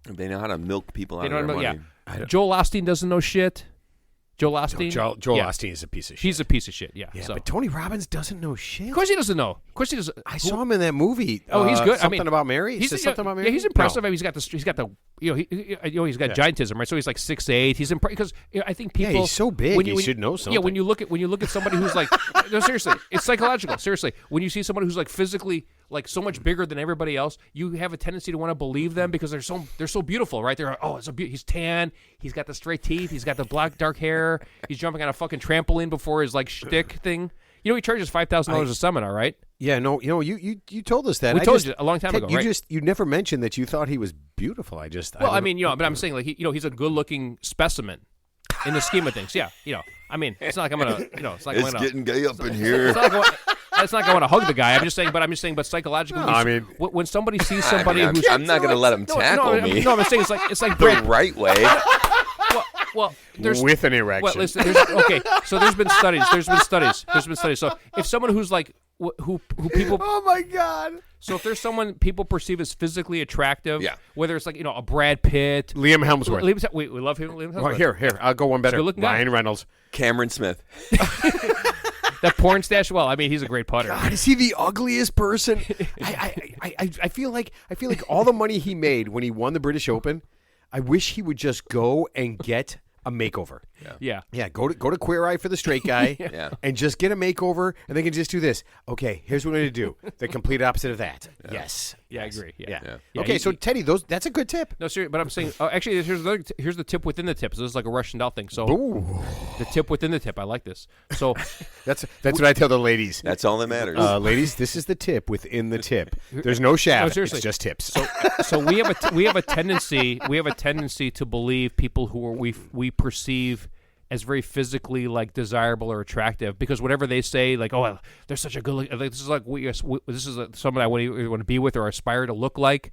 They know how to milk people out of their money. Yeah. Joel Osteen doesn't know shit. Joel Osteen? No, Joel Osteen is a piece of shit. He's a piece of shit, yeah. But Tony Robbins doesn't know shit. Of course he doesn't know. I saw him in that movie. Oh, he's good. Something about Mary? Something about Mary? Yeah, he's impressive. No. He's got the he's got giantism, right? So he's like 6'8". He's because I think people. Yeah, he's so big. He should know something. Yeah, when you look at somebody who's like, no, seriously, it's psychological. Seriously, when you see somebody who's physically so much bigger than everybody else, you have a tendency to want to believe them because they're so beautiful, right? They're he's tan, he's got the straight teeth, he's got the black dark hair, he's jumping on a fucking trampoline before his shtick thing. He charges $5,000 a seminar, right? Yeah, no, you told us that. We told you a long time ago, right? You never mentioned that you thought he was beautiful. But I'm saying he's a good-looking specimen in the scheme of things. Yeah, I mean, it's not like I'm gonna, it's getting gay up in here. It's not like I want to hug the guy. I'm just saying, but psychologically, when somebody sees somebody who's, I'm not gonna let him tackle me. No, I'm saying it's like the right way. Well, there's with an erection. Well, listen, so there's been studies. So if someone who's who people, oh my God. So if there's someone people perceive as physically attractive, whether it's a Brad Pitt, Liam Hemsworth, we love him. Liam Hemsworth. Well, here, I'll go one better. Ryan Reynolds, Cameron Smith. That porn stash. Well, I mean, he's a great putter. God, is he the ugliest person? I feel like all the money he made when he won the British Open, I wish he would just go and get a makeover. Yeah. Go to Queer Eye for the straight guy and just get a makeover, and they can just do this. Okay, here's what we're going to do. The complete opposite of that. Yeah. Yes. Yeah, I agree. Yeah. Okay, so Teddy, that's a good tip. No, seriously, but I'm saying, actually, here's the tip within the tip. So this is like a Russian doll thing. So the tip within the tip. I like this. So that's what I tell the ladies. That's all that matters. Ladies, this is the tip within the tip. There's no shaft. No, it's just tips. So we have a tendency to believe people who we perceive as very physically desirable or attractive because whatever they say, they're such a good look. This is someone I want to be with or aspire to look like.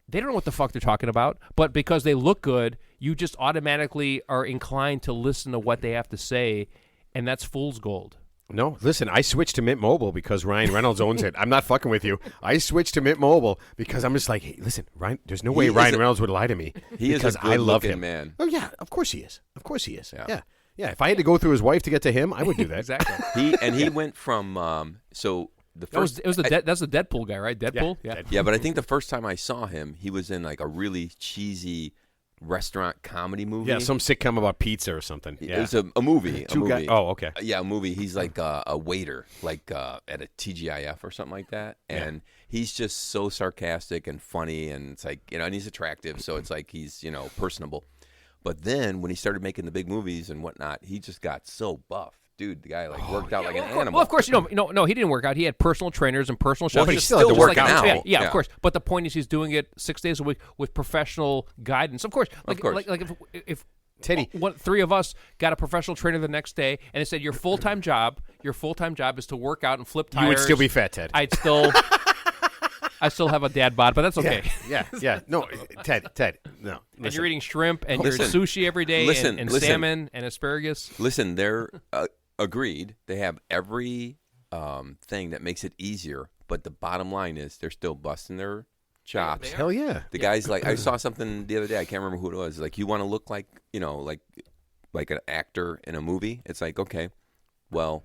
they don't know what the fuck they're talking about, but because they look good, you just automatically are inclined to listen to what they have to say, and that's fool's gold. No, listen, I switched to Mint Mobile because Ryan Reynolds owns it. I'm not fucking with you. I switched to Mint Mobile because I'm just like, hey, listen, Ryan, there's no way Ryan Reynolds would lie to me. He is a I love him. man. Oh, yeah, of course he is. Of course he is. Yeah. If I had to go through his wife to get to him, I would do that. Exactly. He went from so the first that's the Deadpool guy, right? Deadpool. Yeah. yeah, but I think the first time I saw him, he was in like a really cheesy restaurant comedy movie. Yeah, some sitcom about pizza or something. Yeah. It was a movie. Two guys. Oh, okay. Yeah, a movie. He's like a waiter, like at a TGIF or something like that, and he's just so sarcastic and funny, and it's like and he's attractive, so it's like he's personable. But then when he started making the big movies and whatnot, he just got so buff. Dude, the guy worked out like an animal. Well, of course, no, he didn't work out. He had personal trainers and personal shops. Well, he still had to work out. Yeah, of course. But the point is, he's doing it 6 days a week with professional guidance. Of course, like if Teddy, three of us got a professional trainer the next day, and it said your full-time job is to work out and flip tires. you would still be fat, Ted. I still have a dad bod, but that's okay. Yeah. No, Ted, no. And you're eating shrimp and you're eating sushi every day and salmon and asparagus. Listen, they're agreed. They have every thing that makes it easier, but the bottom line is they're still busting their chops. Hell yeah. The guy's like, I saw something the other day. I can't remember who it was. Like, you want to look like like an actor in a movie? It's like, okay, well,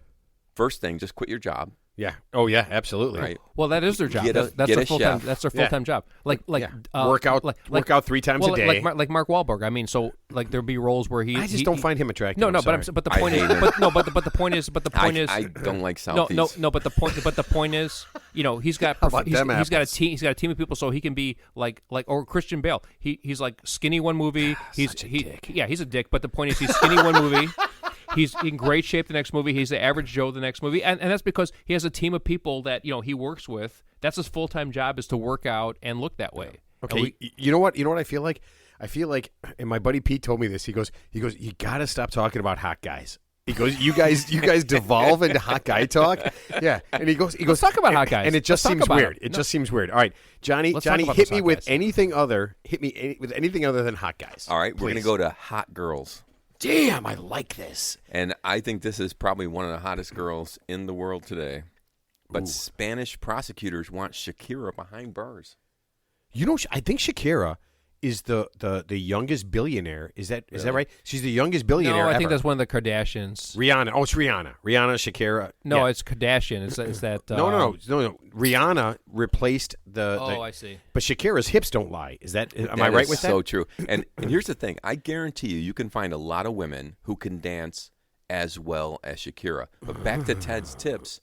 first thing, just quit your job. Yeah. Oh yeah. Absolutely. Right. Well, that is their job. That's their full-time. That's their full-time job. Work out 3 times a day. Like Mark Wahlberg. I mean, so like there'd be roles where I just don't find him attractive. No, but the point is, I don't like Southeast. No, but the point is, he's got a team of people, so he can be like or Christian Bale. He's like skinny one movie. He's a dick. But the point is, he's skinny one movie. He's in great shape the next movie. He's the average Joe the next movie. And that's because he has a team of people that, he works with. That's his full-time job, is to work out and look that way. Okay. You know what I feel like? I feel like, and my buddy Pete told me this. He goes, you got to stop talking about hot guys. He goes, you guys devolve into hot guy talk. Yeah. And he goes, let's talk about hot guys. And it just seems weird. It just seems weird. All right, Johnny, hit me with anything other than hot guys. All right, we're going to go to hot girls. Damn, I like this. And I think this is probably one of the hottest girls in the world today. But Spanish prosecutors want Shakira behind bars. I think Shakira is the youngest billionaire. Is that right? She's the youngest billionaire I think ever. That's one of the Kardashians. Rihanna. Oh, it's Rihanna. Rihanna, Shakira. No, it's Kardashian. Is that? No. Rihanna replaced the. I see. But Shakira's hips don't lie. Am I right with that? So true. And here's the thing. I guarantee you can find a lot of women who can dance as well as Shakira. But back to Ted's tips.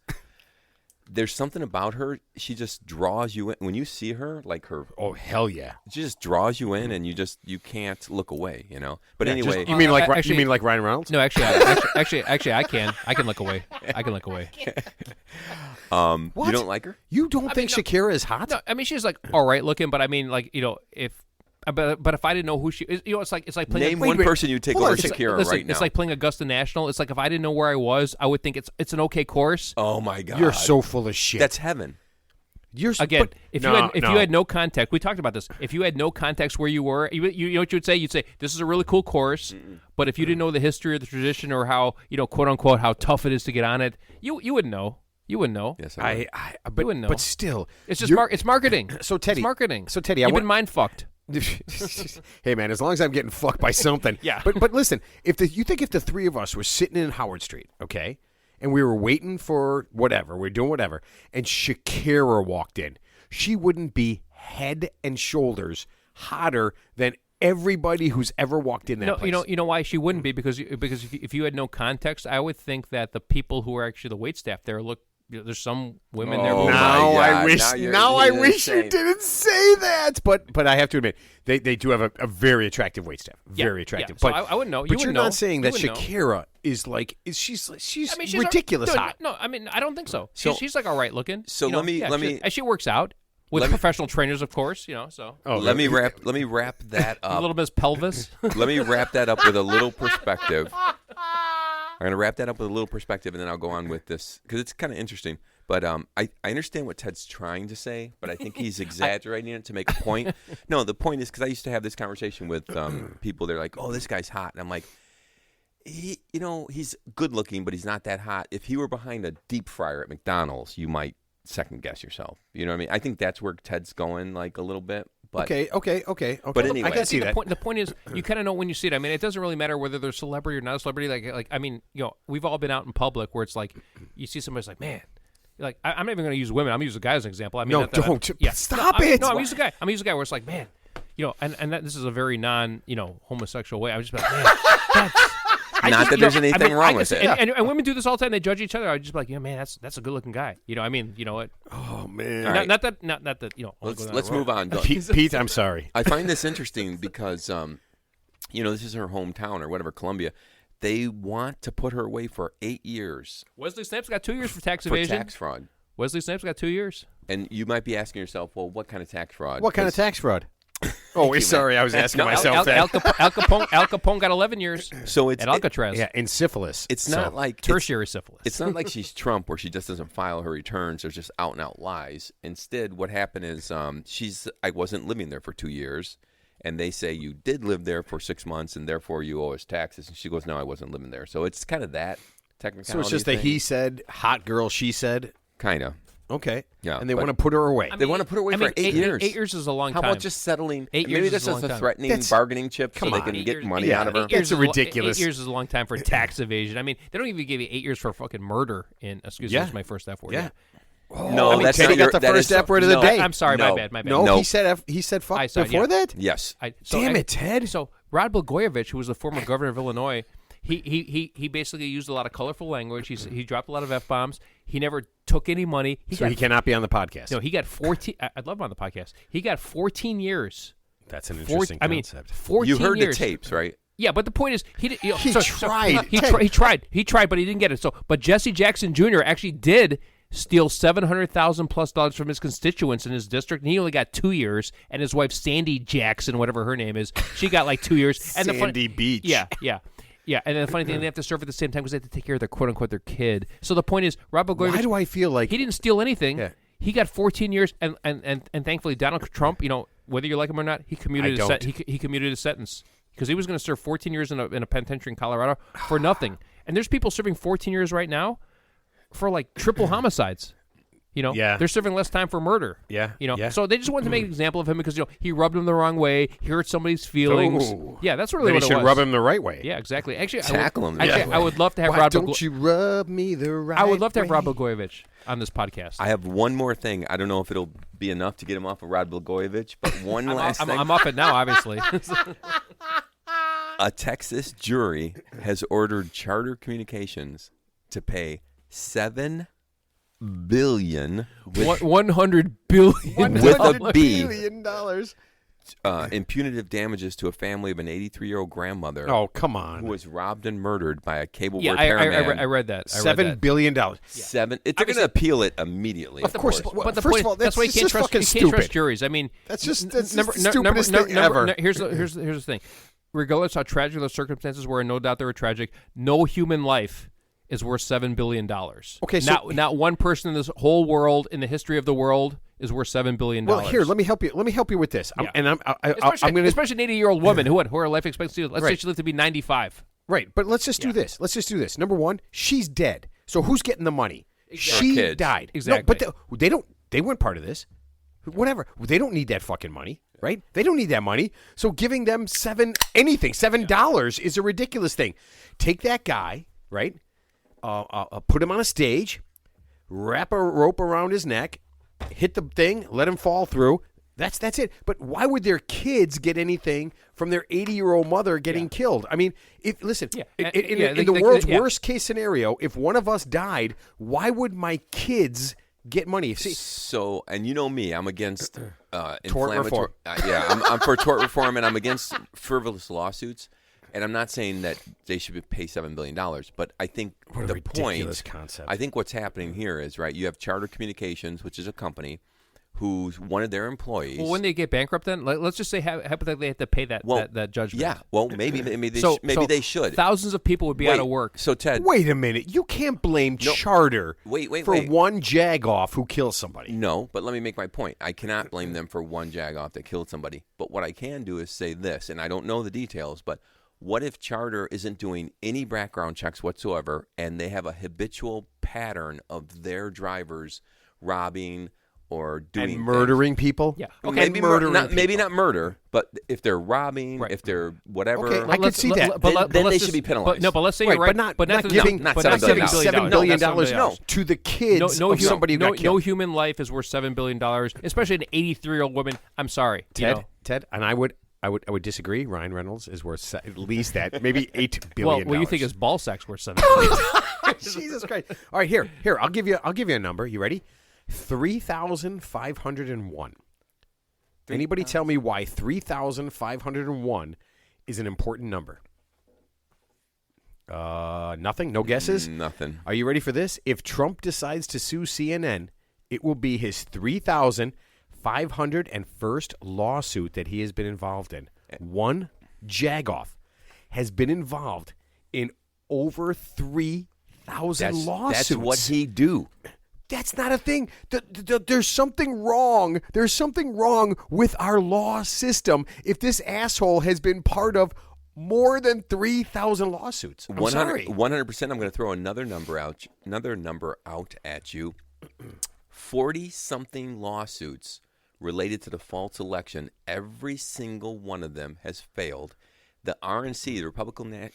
There's something about her. She just draws you in. When you see her, like her. Oh, hell yeah. She just draws you in, and you can't look away, But anyway. You mean like Ryan Reynolds? No, actually, I can. I can look away. What? You don't like her? You don't think Shakira is hot? No, I mean, she's like all right looking, but I mean, like, if. But if I didn't know who she is, it's like playing. Name one person you take over Shakira right now. It's like playing Augusta National. It's like if I didn't know where I was, I would think it's an okay course. Oh my God, you're so full of shit. That's heaven. If you had no context, we talked about this. If you had no context where you were, you know what you would say? You'd say this is a really cool course, but if you didn't know the history or the tradition or how quote unquote how tough it is to get on it, you wouldn't know. You wouldn't know. Yes, you wouldn't know. But still, it's just it's marketing. So Teddy, it's marketing. So Teddy, you've been mind fucked. Hey man, as long as I'm getting fucked by something. Yeah. But listen, if the three of us were sitting in Howard Street, okay, and we were waiting for whatever, we're doing whatever, and Shakira walked in, she wouldn't be head and shoulders hotter than everybody who's ever walked in that place. You know why she wouldn't be? Because if you had no context, I would think that the people who are actually the wait staff there look. There's some women there. I wish you didn't say that. But I have to admit, they do have a very attractive waitstaff. Very attractive. Yeah. But so I wouldn't know. But you're not saying that Shakira is like she's ridiculous hot. No, I mean I don't think so. She's like all right looking. So let me. And she works out with professional trainers, of course. So. Let me wrap that up. A little Miss Pelvis. Let me wrap that up with a little perspective. I'm going to wrap that up with a little perspective, and then I'll go on with this, because it's kind of interesting. But I understand what Ted's trying to say, but I think he's exaggerating it to make a point. No, the point is because I used to have this conversation with people. They're like, "Oh, this guy's hot," and I'm like, he's good looking, but he's not that hot. If he were behind a deep fryer at McDonald's, you might second guess yourself. You know what I mean? I think that's where Ted's going, like a little bit. But Okay. But anyway, I can see that. The point is, you kind of know when you see it. I mean, it doesn't really matter whether they're a celebrity or not a celebrity. Like I mean, we've all been out in public where it's like you see somebody's like, man. Like I'm not even going to use women. I'm going to use a guy as an example. I mean, No, not that don't. Yeah. Stop No, it. I'm use a guy. I'm use a guy where it's like, man, and this is a very non, homosexual way. I'm just like, man, that's. not that there's anything wrong with it. And women do this all the time. They judge each other. I just be like, yeah, man, that's a good looking guy. I mean, you know what? Oh man. All right. Not that. Let's move on. Pete, I'm sorry. I find this interesting because, this is her hometown or whatever, Columbia. They want to put her away for 8 years Wesley Snipes got 2 years for tax for evasion. tax fraud. Wesley Snipes got 2 years. And you might be asking yourself, well, what kind of tax fraud? What kind of tax fraud? Oh, sorry, I was asking myself that. Al Capone got 11 years. So it's at Alcatraz. Yeah, in syphilis. It's not like tertiary syphilis. It's not like she's Trump where she just doesn't file her returns or just out and out lies. Instead, what happened is I wasn't living there for 2 years. And they say you did live there for 6 months, and therefore you owe us taxes. And she goes, no, I wasn't living there. So it's kind of that technicality. So it's just a he said, hot girl, she said. Kind of. Okay. Yeah. And they want to put her away. They want to put her away for 8 years. 8 years is a long How time. about just settling? 8 years Maybe is this a is long a time. threatening bargaining chip so they can get money out of her. That's ridiculous. 8 years is a long time for tax evasion. I mean, they don't even give you 8 years for fucking murder. Excuse me, that's my first F word. Yeah. Oh, no, that's Teddy not got the first F word of the day. I'm sorry, No. my bad. No, No. he said fuck before that? Yes. Damn it, Ted. So Rod Blagojevich, who was the former governor of Illinois, he basically used a lot of colorful language. He dropped a lot of F-bombs. He never took any money. He cannot be on the podcast. No, he got 14. I'd love him on the podcast. He got 14 years. That's an interesting concept. 14 You heard years. the tapes, right? Yeah, but the point is, he tried. He tried, but he didn't get it. But Jesse Jackson Jr. actually did steal $700,000+ from his constituents in his district, and he only got 2 years. And his wife Sandy Jackson, whatever her name is, she got like 2 years. And Sandy Beach. Yeah. And then the funny thing, they have to serve at the same time because they have to take care of their quote unquote their kid. So the point is, Rod Blagojevich. Why do I feel like he didn't steal anything? Yeah. He got 14 years, and thankfully Donald Trump, whether you like him or not, he commuted he commuted his sentence because he was going to serve 14 years in a penitentiary in Colorado for nothing. And there's people serving 14 years right now for like triple homicides. They're serving less time for murder. Yeah. So they just wanted to make an example of him because he rubbed him the wrong way. He hurt somebody's feelings. Ooh. Yeah, that's really Then what he it was. should rub him the right way. Yeah, exactly. Actually, Tackle him. I would love to have Why Rod. don't you rub me the right way? I would love to have Rod Blagojevich on this podcast. I have one more thing. I don't know if it'll be enough to get him off of Rod Blagojevich, but one last thing. I'm off it now, obviously. A Texas jury has ordered Charter Communications to pay $7 billion with, $100 billion with a B $1 billion. in punitive damages to a family of an 83-year-old grandmother Oh, come who on. was robbed and murdered by a cable Yeah, repairman. I read that. $7 billion. They're going to appeal it immediately. Of course. But the First point, of all, that's why you that's can't just trust. fucking You can't trust stupid. juries. I mean, That's just the stupidest thing number, ever. Here's the thing. Regardless how tragic the circumstances were, and no doubt they were tragic, no human life is worth $7 billion. Okay, so not one person in this whole world, in the history of the world, is worth $7 billion. Well, here, let me help you. Let me help you with this. Yeah. I'm going to especially an 80-year-old woman who her life expectancy. Let's say she lived to be 95. Right, but let's just do this. Let's just do this. Number one, she's dead. So who's getting the money? Exactly. She Kids. died. Exactly. No, but they don't. They weren't part of this. Whatever. They don't need that fucking money, right? They don't need that money. So giving them $7 is a ridiculous thing. Take that guy, right? Put him on a stage, wrap a rope around his neck, hit the thing, let him fall through. That's it. But why would their kids get anything from their 80-year-old mother getting killed? I mean, in the world's worst case scenario, if one of us died, why would my kids get money? See, So, and you know me, I'm against Tort reform. I'm for tort reform, and I'm against frivolous lawsuits. And I'm not saying that they should pay $7 billion, but I think What a ridiculous concept. I think what's happening here is, right, you have Charter Communications, which is a company who's one of their employees. Well, when they get bankrupt, then let's just say hypothetically they have to pay that judgment. Yeah. Well, maybe they So they should. Thousands of people would be out of work. So Ted, Wait a minute. You can't blame Charter for one jagoff who kills somebody. No, but let me make my point. I cannot blame them for one jagoff that killed somebody. But what I can do is say this, and I don't know the details, but what if Charter isn't doing any background checks whatsoever, and they have a habitual pattern of their drivers robbing or doing And murdering people? Yeah. Okay, Maybe maybe not murder, but if they're robbing, if they're whatever, Okay, I could see that. then they should be penalized. But let's say Right, you're right. but not giving $7 billion to the kids of somebody who got killed. No human life is worth $7 billion, especially an 83-year-old woman. I'm sorry, Ted, and I would disagree. Ryan Reynolds is worth at least that, maybe $8 billion. Well, you think his ball sack's worth $7 billion? Jesus Christ! All right, here. I'll give you a number. You ready? 3,501. Anybody tell me why 3,501 is an important number? Nothing? No guesses? Nothing. Are you ready for this? If Trump decides to sue CNN, it will be his 3,501st lawsuit that he has been involved in. One jagoff has been involved in over 3,000 lawsuits. That's what he do. That's not a thing. There's something wrong. There's something wrong with our law system if this asshole has been part of more than 3,000 lawsuits. I'm sorry. 100%. I'm going to throw another number out at you. 40-something lawsuits related to the false election. Every single one of them has failed. The RNC, the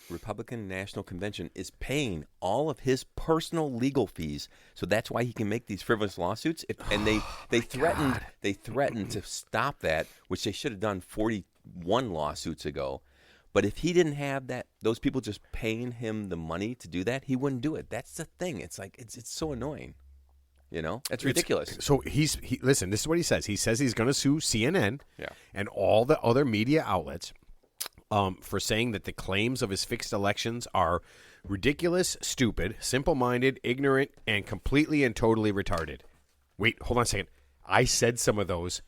Republican National Convention, is paying all of his personal legal fees, so that's why he can make these frivolous lawsuits. And they threatened to stop that, which they should have done 41 lawsuits ago. But if he didn't have those people just paying him the money to do that, he wouldn't do it. That's the thing. It's like it's so annoying. That's ridiculous. So listen. This is what he says. He says he's going to sue CNN and all the other media outlets. For saying that the claims of his fixed elections are ridiculous, stupid, simple-minded, ignorant, and completely and totally retarded. Wait, hold on a second. I said some of those.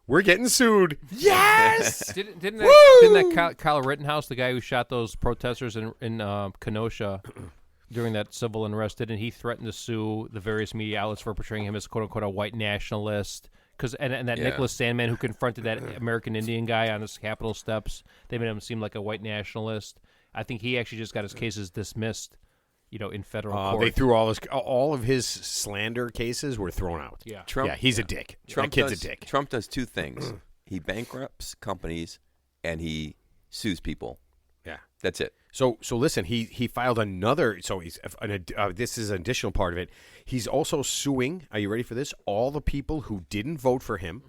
We're getting sued. Yes! Didn't that Kyle Rittenhouse, the guy who shot those protesters in Kenosha during that civil unrest, didn't he threaten to sue the various media outlets for portraying him as quote-unquote a white nationalist? And that Nicholas Sandmann who confronted that American Indian guy on his Capitol steps, they made him seem like a white nationalist. I think he actually just got his cases dismissed, in federal court. They threw all of his slander cases were thrown out. Yeah, he's a dick. That kid's a dick. Trump does two things: he bankrupts companies and he sues people. Yeah, that's it. So listen, he filed another. So this is an additional part of it. He's also suing. Are you ready for this? All the people who didn't vote for him,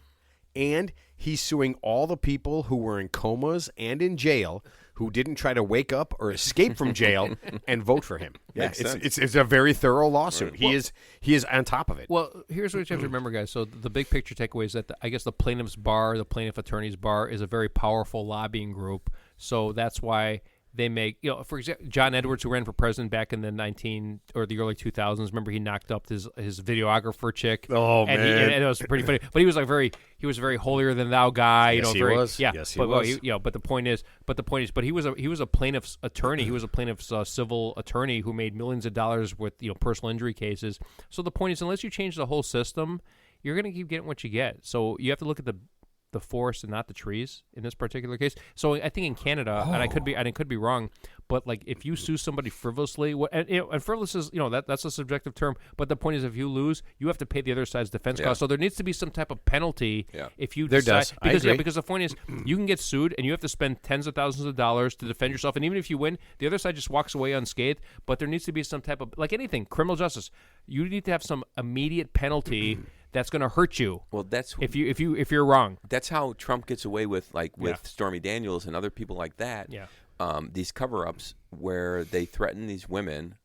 and he's suing all the people who were in comas and in jail who didn't try to wake up or escape from jail and vote for him. Yeah, it's a very thorough lawsuit. Right. He is on top of it. Well, here's what you have to remember, guys. So the big picture takeaway is that I guess the plaintiff's bar, the plaintiff attorney's bar, is a very powerful lobbying group. So that's why they make, for example, John Edwards, who ran for president back in the the early 2000s. Remember, he knocked up his videographer chick. Oh, man, and it was pretty funny. But he was like he was a very holier than thou guy. Yes, he was. Yeah, yes, he was. But the point is, he was a plaintiff's attorney. He was a plaintiff's civil attorney who made millions of dollars with personal injury cases. So the point is, unless you change the whole system, you're going to keep getting what you get. So you have to look at the forest and not the trees in this particular case. So I think in Canada, and I could be wrong, but like if you sue somebody frivolously, and frivolous is that's a subjective term. But the point is, if you lose, you have to pay the other side's defense costs. So there needs to be some type of penalty if you decide. Because the point is, you can get sued and you have to spend tens of thousands of dollars to defend yourself. And even if you win, the other side just walks away unscathed. But there needs to be some type of, like anything, criminal justice. You need to have some immediate penalty. That's going to hurt you. Well, that's if you're wrong. That's how Trump gets away with Stormy Daniels and other people like that. Yeah. These cover-ups where they threaten these women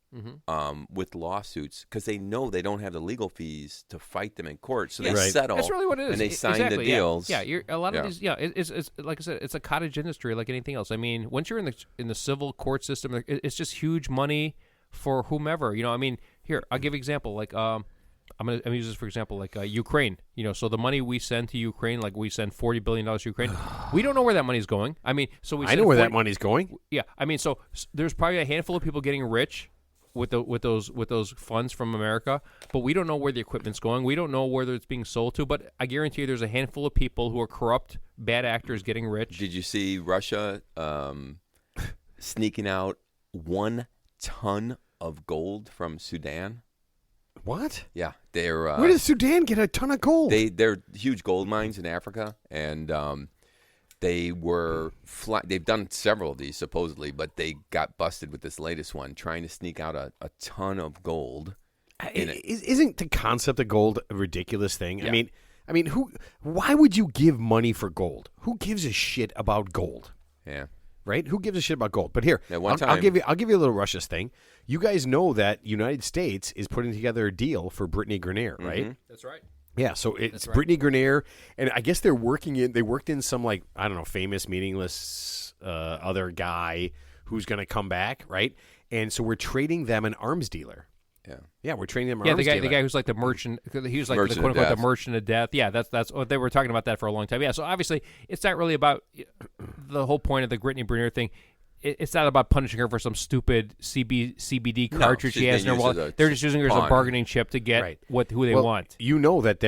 with lawsuits because they know they don't have the legal fees to fight them in court, so they settle. That's really what it is. And they sign the deals. Yeah, a lot of these. Yeah, it's like I said, it's a cottage industry like anything else. I mean, once you're in the civil court system, it's just huge money for whomever. Here, I'll give you an example. Like I'm gonna use this for example, like Ukraine. So the money we send to Ukraine, like we send $40 billion to Ukraine, we don't know where that money's going. I mean, so I know where that money's going. Yeah, I mean, so there's probably a handful of people getting rich with those funds from America, but we don't know where the equipment's going. We don't know whether it's being sold to. But I guarantee you, there's a handful of people who are corrupt, bad actors getting rich. Did you see Russia sneaking out 1 ton of gold from Sudan? What? Yeah, they're. Where does Sudan get a ton of gold? They're huge gold mines in Africa, and they've done several of these supposedly, but they got busted with this latest one, trying to sneak out a ton of gold. Isn't the concept of gold a ridiculous thing? Yeah. I mean, why would you give money for gold? Who gives a shit about gold? Yeah. Right? Who gives a shit about gold? But here, At one I'll time- give you a little Russia's thing. You guys know that United States is putting together a deal for Brittany Grenier, right? That's right. Yeah, so it's right. Brittany Grenier, and I guess they worked in some, like, I don't know, famous, meaningless other guy who's going to come back, right? And so we're trading them an arms dealer. Yeah. Yeah, we're trading them an Yeah, arms the dealer. guy who's like the merchant. He was like Merchant the of quote unquote death. the merchant of death. Yeah, that's what they were talking about that for a long time. Yeah, so obviously it's not really about the whole point of the Brittany Grenier thing. It's not about punishing her for some stupid CBD cartridge she she's has in her being used wallet. as a They're just using her as a pawn. bargaining chip to get Right. who they Well, want. You know that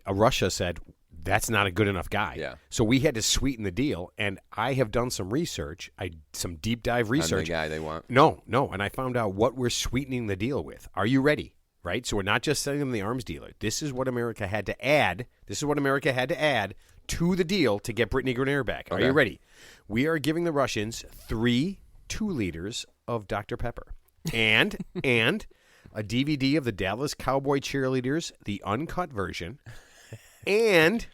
Russia said that's not a good enough guy. Yeah. So we had to sweeten the deal, and I have done some research. Some deep dive On the research. guy they want. No, and I found out what we're sweetening the deal with. Are you ready? Right? So we're not just sending them the arms dealer. This is what America had to add. To the deal to get Brittany Grenier back. Are Okay. you ready? We are giving the Russians 3 2-liters of Dr. Pepper and a DVD of the Dallas Cowboy Cheerleaders, the uncut version, and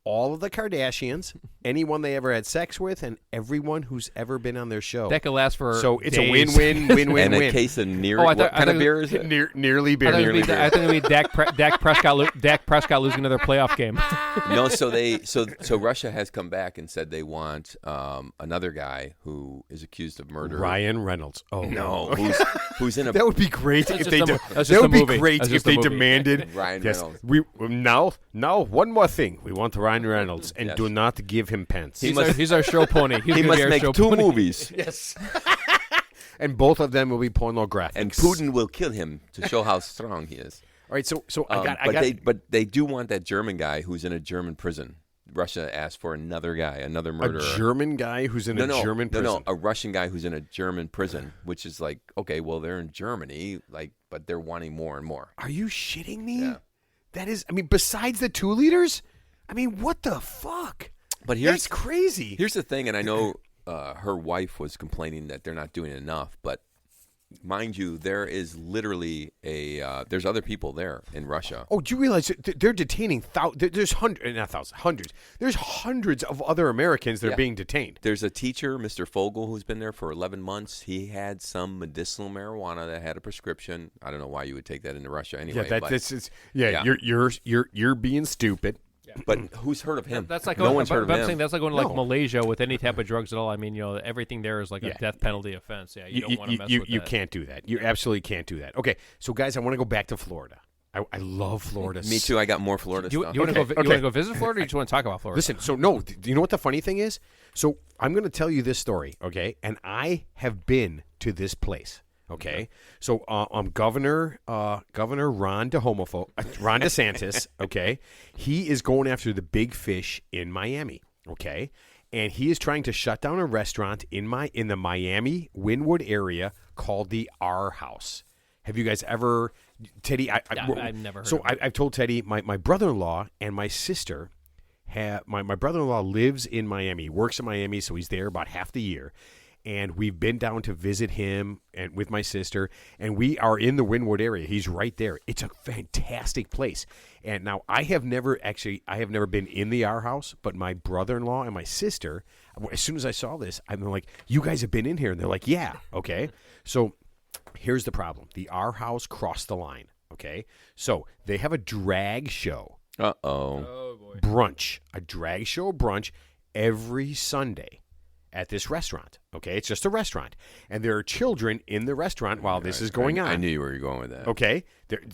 all of the Kardashians, anyone they ever had sex with, and everyone who's ever been on their show. That could last for So it's days. a win-win-win-win-win. And a case of Oh, I thought- what kind I of thought- beer is it? Nearly beer. I think Nearly beer. it'd be Dak Prescott losing another playoff game. No, so Russia has come back and said they want another guy who is accused of murder. Ryan Reynolds. Oh No, who's in a That would be great if just they. a- That that's just would a be movie. great That's if just a they movie. demanded. Ryan Yes, Reynolds. we now one more thing. We want Ryan Reynolds, and Yes. do not give him pence. He's our show pony. He's he gonna must be our make show 2 pony. movies, Yes. And both of them will be pornographic. and Putin will kill him to show how strong he is. All right, so I got. But they do want that German guy who's in a German prison. Russia asked for another guy, another a murderer. German guy who's in a German prison. No, a Russian guy who's in a German prison, which is like, okay, well, they're in Germany, but they're wanting more and more. Are you shitting me? Yeah. That is, besides the 2 liters, what the fuck? But That's crazy. Here's the thing, and I know her wife was complaining that they're not doing enough, but mind you, there is literally there's other people there in Russia. Oh, do you realize that they're detaining there's hundreds. There's hundreds of other Americans that are Yeah. being detained. There's a teacher, Mr. Fogel, who's been there for 11 months. He had some medicinal marijuana that had a prescription. I don't know why you would take that into Russia anyway. Yeah, but, yeah. You're being stupid. but who's heard of him? That's like no one's heard of I'm him. saying that's like going to like No. Malaysia with any type of drugs at all. Everything there is like Yeah. a death penalty offense. Yeah, you don't want to mess with You that. can't do that. You absolutely can't do that. Okay, so guys, I want to go back to Florida. I love Florida. Me too. I got more Florida You stuff. want to Okay, go? okay. You want to go visit Florida? Or you just want to talk about Florida? Listen, so no, do you know what the funny thing is? So I'm going to tell you this story, okay? And I have been to this place, okay? So Governor Ron DeSantis, okay? He is going after the big fish in Miami, okay? And he is trying to shut down a restaurant in the Miami Wynwood area called the R House. Have you guys ever, Teddy? I've never heard So of it. I've told Teddy, my brother-in-law and my sister my brother-in-law lives in Miami, works in Miami, so he's there about half the year. And we've been down to visit him and with my sister, and we are in the Wynwood area. He's right there. It's a fantastic place. And now I have never been in the R House, but my brother-in-law and my sister, as soon as I saw this, I'm like, "You guys have been in here?" And they're like, "Yeah." Okay. So here's the problem. The R House crossed the line, okay? So they have a drag show. Uh-oh. Oh boy. Brunch, a drag show brunch every Sunday at this restaurant. Okay, it's just a restaurant, and there are children in the restaurant while this is going on. I knew where you were going with that. Okay,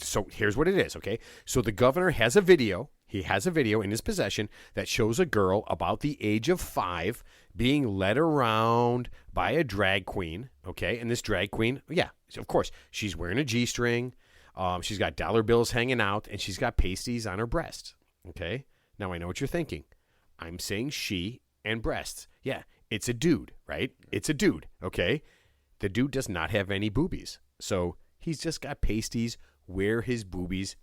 so here's what it is. Okay, so the governor has a video. He has a video in his possession that shows a girl about the age of 5 being led around by a drag queen. Okay, and this drag queen, yeah, of course, she's wearing a G-string. She's got dollar bills hanging out, and she's got pasties on her breasts. Okay, now I know what you're thinking. I'm saying she and breasts. Yeah, it's a dude, right? It's a dude, okay? The dude does not have any boobies. So he's just got pasties where his boobies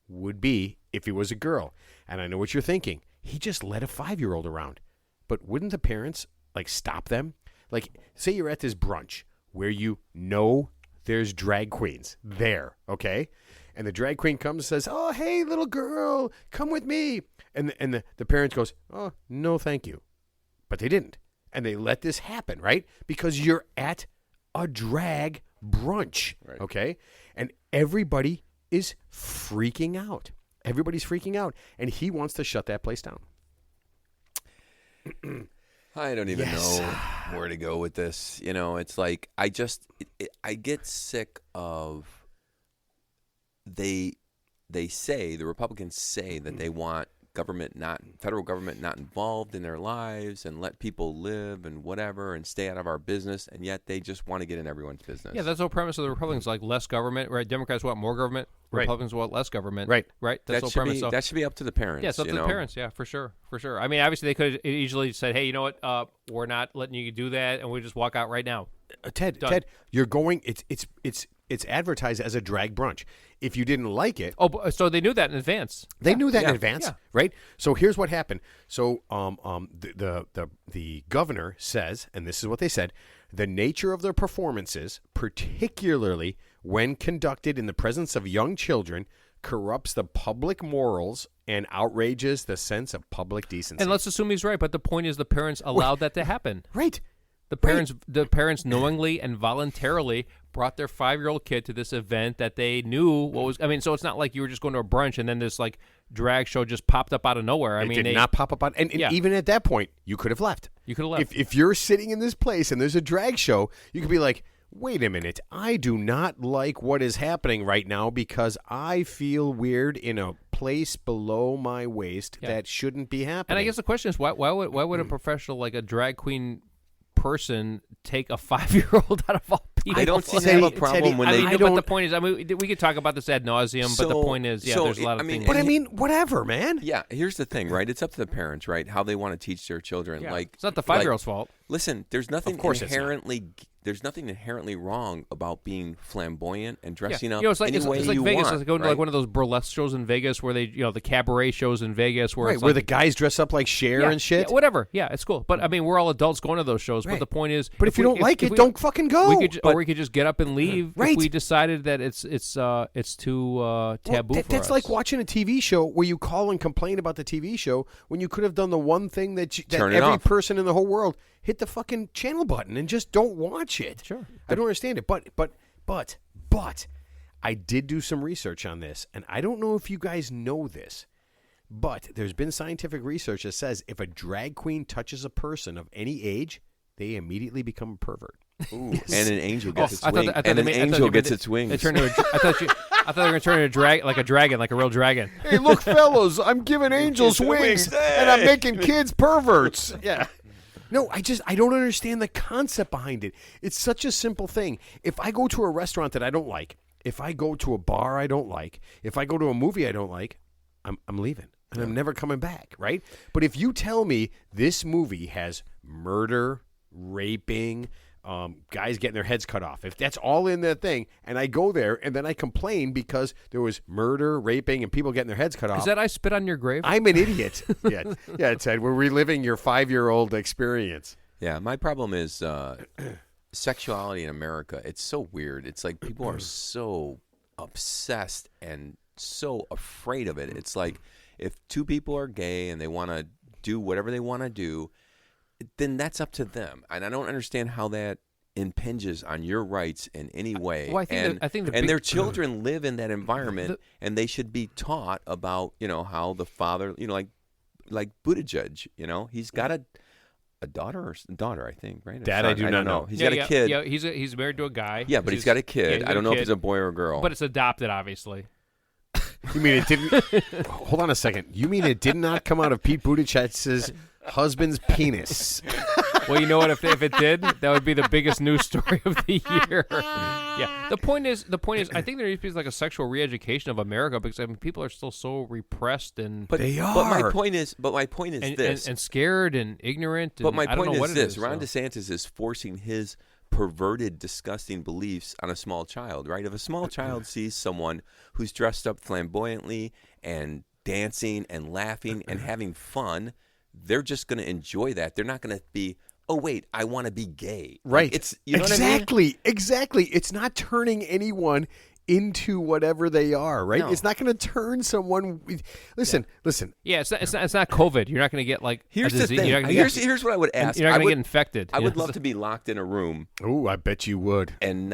would be if he was a girl. And I know what you're thinking. He just led a 5-year-old around. But wouldn't the parents, stop them? Say you're at this brunch where you know there's drag queens there, okay? And the drag queen comes and says, "Oh, hey, little girl, come with me." And the parents goes, "Oh, no, thank you." But they didn't. And they let this happen, right? Because you're at a drag brunch, Right. okay? And everybody is freaking out. Everybody's freaking out. And he wants to shut that place down. I don't even Yes. know where to go with this. It's like I get sick of the Republicans say that they want federal government not involved in their lives and let people live and whatever and stay out of our business, and yet they just want to get in everyone's business. Yeah, that's the whole premise of the Republicans, like less government, right? Democrats want more government, Right. Republicans want less government. Right. Right? That's the that whole premise. that should be up to the parents. Yeah, it's up to the parents. Yeah, for sure. I mean, obviously, they could have easily said, "Hey, you know what? We're not letting you do that, and we just walk out right now." Ted, you're going. It's advertised as a drag brunch. If you didn't like it, So they knew that in advance. they knew that in Yeah. advance, Yeah. right? So here's what happened. So the governor says, and this is what they said: the nature of their performances, particularly when conducted in the presence of young children, corrupts the public morals and outrages the sense of public decency. And let's assume he's right, but the point is the parents allowed that to happen. Right. The parents knowingly and voluntarily brought their 5-year-old kid to this event that they knew what was. I mean, so it's not like you were just going to a brunch and then this drag show just popped up out of nowhere. It did not pop up on, and Yeah. even at that point, you could have left. You could have left. If you're sitting in this place and there's a drag show, you could be like, "Wait a minute, I do not like what is happening right now because I feel weird in a place below my waist Yeah. that shouldn't be happening." And I guess the question is, why would a professional like a drag queen person take a 5-year-old out of all people? I don't seem to Teddy- have a problem Teddy, when I they. mean, but the point is, I mean, we could talk about this ad nauseum, but the point is, there's a lot of things. But I mean, whatever, man. Yeah, here's the thing, right? It's up to the parents, right? How they want to teach their children. Yeah. Like It's not the 5-year-old's fault. Listen, there's nothing Of course it's not. inherently wrong about being flamboyant and dressing Yeah. up You know, it's like any way you Vegas. want. It's like going to right? one of those burlesque shows in Vegas where they, the cabaret shows in Vegas where Right, it's where like, the guys dress up like Cher yeah, and shit. yeah, whatever. Yeah, it's cool. But I mean, we're all adults going to those shows. But Right. the point is, But if you don't like it, don't fucking go. We could, or we could just get up and leave Right. if we decided that it's too taboo for That's us. like watching a TV show where you call and complain about the TV show when you could have done the one thing that Turn it every off. person in the whole world hit the fucking channel button and just don't watch it. Sure. I don't understand it. But I did do some research on this, and I don't know if you guys know this, but there's been scientific research that says if a drag queen touches a person of any age, they immediately become a pervert. Ooh, and an angel gets its I thought wings. that- I thought And they an made- I thought angel they gets made its wings. They turned into I thought they were going to turn into a dragon, like a real dragon. Hey, look, fellas, I'm giving angels wings, and I'm making kids perverts. Yeah. No, I don't understand the concept behind it. It's such a simple thing. If I go to a restaurant that I don't like, if I go to a bar I don't like, if I go to a movie I don't like, I'm leaving, and I'm never coming back, right? But if you tell me this movie has murder, raping, guys getting their heads cut off, if that's all in that thing, and I go there and then I complain because there was murder, raping, and people getting their heads cut off. Is that I spit on your grave? I'm an idiot. Yeah, Ted. We're reliving your 5-year-old experience. Yeah, my problem is sexuality in America. It's so weird. It's like people are so obsessed and so afraid of it. It's like if two people are gay and they want to do whatever they want to do, then that's up to them. And I don't understand how that impinges on your rights in any way. Well, I think the their children live in that environment, and they should be taught about how the father, like Buttigieg, he's got a a daughter, I think, right? Dad, Son, I do not don't know. He's got a kid. Yeah, he's married to a guy. Yeah, but he's got a kid. Yeah, I don't know if kid, it's a boy or a girl. but it's adopted, obviously. You mean it didn't? Hold on a second. You mean it did not come out of Pete Buttigieg's husband's penis? Well, you know what? If it did, that would be the biggest news story of the year. Yeah. The point is, I think there needs to be like a sexual re-education of America because I mean, people are still so repressed and They But my are. point is this. and scared and ignorant. But and my I don't point know what is it this: Ron DeSantis is forcing his perverted, disgusting beliefs on a small child. Right? If a small child sees someone who's dressed up flamboyantly and dancing and laughing and having fun, they're just going to enjoy that. They're not going to be, oh wait, I want to be gay. Right. It's you know what I mean? Exactly. It's not turning anyone into whatever they are, right? No. It's not going to turn someone. Listen. Yeah, it's not COVID. You're not going to get like Here's a the disease. thing. You're not gonna Here's what I would ask. You're not I going to would- get infected. I You would know? love to be locked in a room Oh, I bet you would. and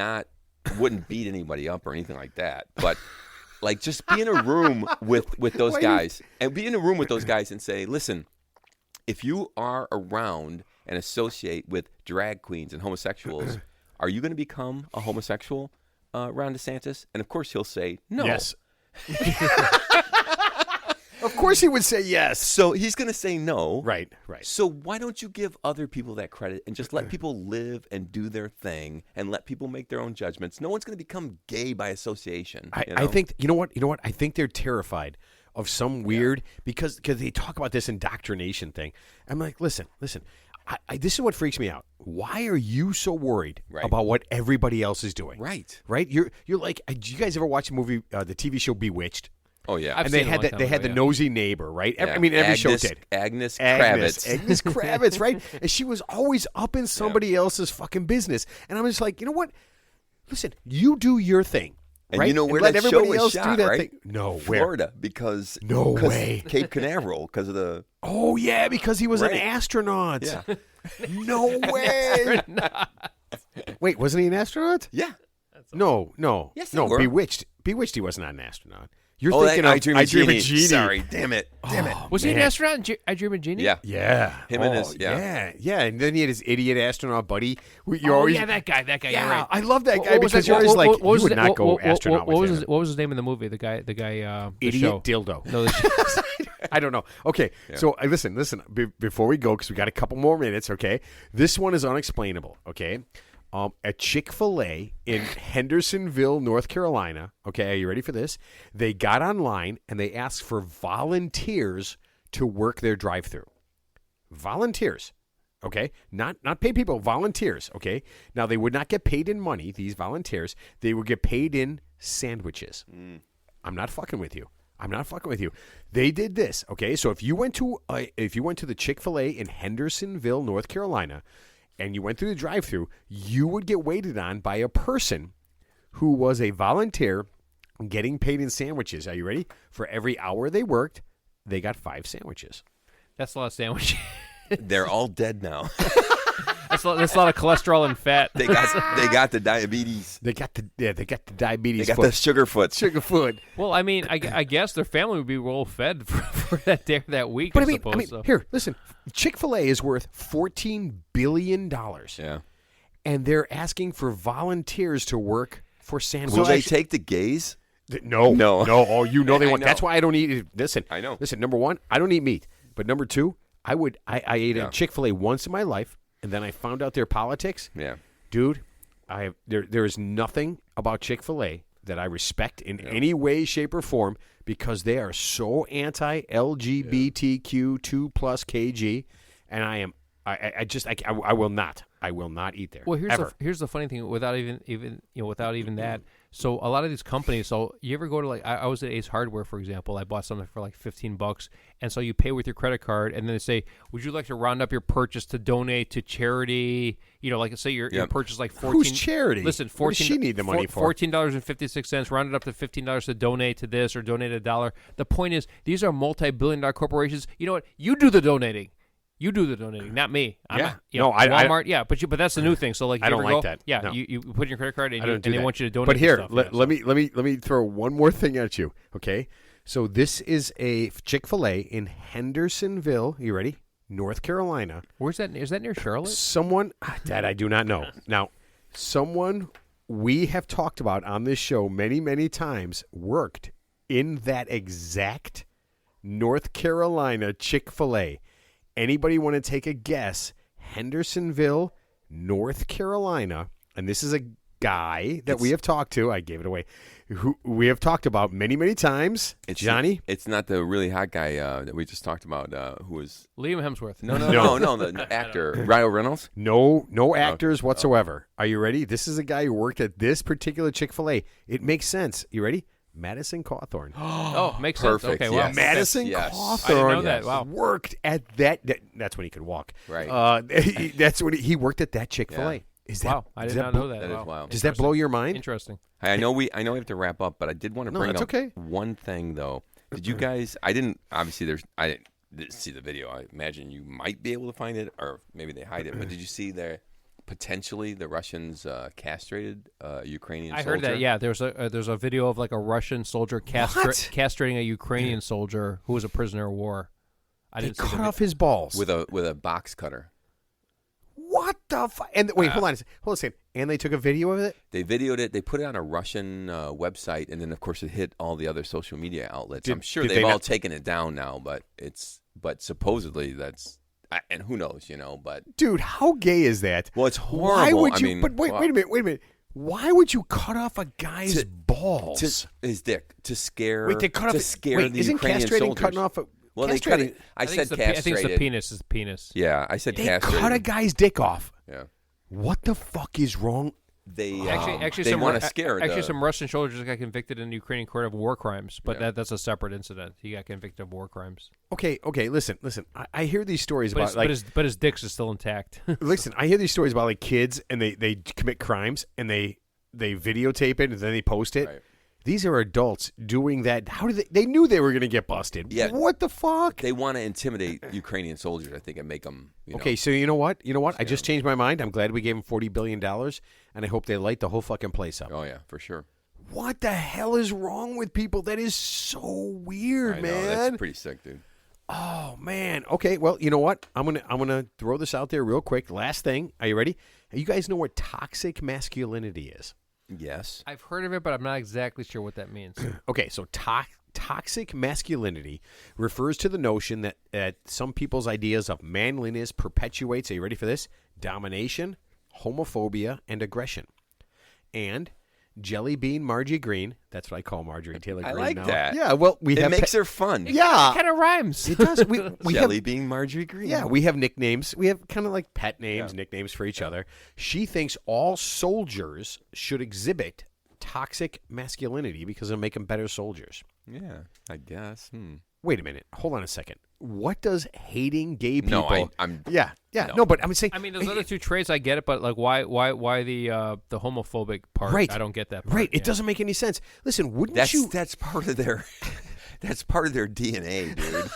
wouldn't beat anybody up or anything like that. But like just be in a room with those guys and be in a room with those guys and say, listen, if you are around and associate with drag queens and homosexuals, are you going to become a homosexual, Ron DeSantis? And of course he'll say no. Yes. Of course he would say yes. So he's going to say no. Right. So why don't you give other people that credit and just let people live and do their thing and let people make their own judgments? No one's going to become gay by association. I think you know what I think they're terrified of some weird because they talk about this indoctrination thing. I'm like, listen. This is what freaks me out. Why are you so worried Right. about what everybody else is doing? Right. You're like, did you guys ever watch the movie, the TV show Bewitched? Oh yeah. I've And they seen it a had long that. time They had ago, the yeah. nosy neighbor, right? Yeah. I mean, every show did. Agnes Kravitz, right? And she was always up in somebody else's fucking business. And I'm just like, you know what? Listen, you do your thing. And right? you know where let that everybody show was else shot, do that right? thing. No, where? Florida, because No way. Cape Canaveral, because of the Oh yeah, because he was an Right. astronaut. yeah, No way. Wait, wasn't he an astronaut? yeah. No. Yes, they no. were. Bewitched he was not an astronaut. You're Oh, thinking that of I Dream of Genie. Sorry, damn it. Was he an man. astronaut in I Dream of Genie? Yeah, Yeah, Him and his- yeah. And then he had his idiot astronaut buddy. You're Oh, always yeah, that guy. Yeah, You're right. I love that What guy was because that- you're always like, what was you would the- not go what- astronaut what with was him. what was his name in the movie? The guy. The Idiot show. dildo. No, the I don't know. Okay, so listen. Before we go, because we got a couple more minutes. Okay, this one is unexplainable. Okay, at Chick-fil-A in Hendersonville, North Carolina. Okay, are you ready for this? They got online and they asked for volunteers to work their drive-thru. Volunteers. Okay, not paid people, volunteers. Okay, now they would not get paid in money. These volunteers, they would get paid in sandwiches. I'm not fucking with you. They did this. Okay, so if you went to the Chick-fil-A in Hendersonville, North Carolina, and you went through the drive-thru, you would get waited on by a person who was a volunteer getting paid in sandwiches. Are you ready? For every hour they worked, they got 5 sandwiches. That's a lot of sandwich. they're all dead now. that's a lot of cholesterol and fat. They got the diabetes. They got the diabetes. They got foot. the sugar foot. sugar foot. Well, I mean, I guess their family would be well fed for that day or that week. But I I mean, suppose. So. here, listen. Chick-fil-A is worth $14 billion. Yeah. And they're asking for volunteers to work for sandwiches. Will they take the gays? No. No. Oh, you know they I want. know. That's why I don't eat. Listen. I know. Listen. Number one, I don't eat meat. But number two, I ate Yeah. at Chick-fil-A once in my life, and then I found out their politics. Yeah. Dude, there is nothing about Chick-fil-A that I respect in any way, shape, or form because they are so anti-LGBTQ 2+ KG, and I will not eat there. Well, ever. here's the funny thing. Without even that, so a lot of these companies. So you ever go to like I was at Ace Hardware, for example. I bought something for like $15, and so you pay with your credit card, and then they say, "Would you like to round up your purchase to donate to charity?" You know, like say your purchase like 14. Who's charity? Listen, What does 14. she need the money for? $14.56. Round it up to $15 to donate to this or donate $1. The point is, these are multi-billion-dollar corporations. You know what? You do the donating. You do the donating, not me. Walmart. But that's the new thing. So like, I don't like that. Yeah, No. you put in your credit card and, do they that. want you to donate. But here, stuff, let me throw one more thing at you. Okay, so this is a Chick-fil-A in Hendersonville. You ready? North Carolina. Where's that? Is that near Charlotte? Someone that I do not know. Now, someone we have talked about on this show many, many times worked in that exact North Carolina Chick-fil-A. Anybody want to take a guess? Hendersonville, North Carolina, and this is a guy that we have talked to. I gave it away. Who we have talked about many, many times. Johnny? It's not the really hot guy that we just talked about who was... Liam Hemsworth. No, the actor. Ryan Reynolds? No actors whatsoever. Are you ready? This is a guy who worked at this particular Chick-fil-A. It makes sense. You ready? Madison Cawthorn. Oh, makes Perfect, sense. Okay, wow. yes. Madison Yes. Cawthorn. I didn't know that. Wow. Worked at that. That's when he could walk. Right. That's when he worked at that Chick-fil-A. Yeah. Is that, Wow, I does did that not know that. That is Wow. wild. Does that blow your mind? Interesting. I know we have to wrap up, but I did want to bring that's up okay. one thing though. Did you guys? I didn't see the video. I imagine you might be able to find it, or maybe they hide it. But did you see potentially the Russians castrated a Ukrainian soldier? I heard that. Yeah, there's a video of like a Russian soldier castrating a Ukrainian soldier who was a prisoner of war. I They didn't see cut the off his balls. with a box cutter. What the fuck? And wait, hold on a second. And they took a video of it? They videoed it. They put it on a Russian website, and then of course it hit all the other social media outlets. I'm sure did they've they all not- taken it down now, but supposedly that's and who knows, But Dude, how gay is that? well, it's horrible. Why would you? I mean, but wait a minute. Why would you cut off a guy's balls? to his dick to scare. wait, they cut off. to scare wait, the isn't Ukrainian castrating soldiers. cutting off? Well, they cut castrating, it. I think said it's the, castrated. I think it's the penis. Is the penis. Yeah, I said They castrated. cut a guy's dick off. Yeah, What the fuck is wrong? they Actually, they some want to scare. some Russian soldiers got convicted in the Ukrainian court of war crimes, but Yeah. that's a separate incident. He got convicted of war crimes. Okay. Listen. I hear these stories But about his his dick's is still intact. listen, I hear these stories about like kids and they commit crimes and they videotape it and then they post it. Right. These are adults doing that. How did they knew they were going to get busted. Yeah. What the fuck? They want to intimidate Ukrainian soldiers, I think, and make them. Okay, so you know what? I just changed my mind. I'm glad we gave them $40 billion, and I hope they light the whole fucking place up. Oh yeah, for sure. What the hell is wrong with people? That is so weird, I know, man. that's pretty sick, dude. Oh man. Okay, well, you know what? I'm gonna throw this out there real quick. Last thing. Are you ready? You guys know what toxic masculinity is? Yes. I've heard of it, but I'm not exactly sure what that means. Okay, so toxic masculinity refers to the notion that some people's ideas of manliness perpetuates, are you ready for this? Domination, homophobia, and aggression. And Jelly Bean Margie Green, that's what I call Marjorie Taylor Greene I like now. that. Yeah, well, It makes her fun. Yeah. It kind of rhymes. It does. We Jelly have, bean Marjorie Green. yeah, we have nicknames. We have kind of like pet names, nicknames for each other. She thinks all soldiers should exhibit toxic masculinity because it'll make them better soldiers. Yeah, I guess. Wait a minute. Hold on a second. What does hating gay people? No, I'm. Yeah. No. No, but I'm saying. I mean, those other two traits, I get it, but like, why the homophobic part? Right. I don't get that part. Right. It Yeah. doesn't make any sense. Listen, wouldn't That's you, that's part of their. That's part of their DNA, dude.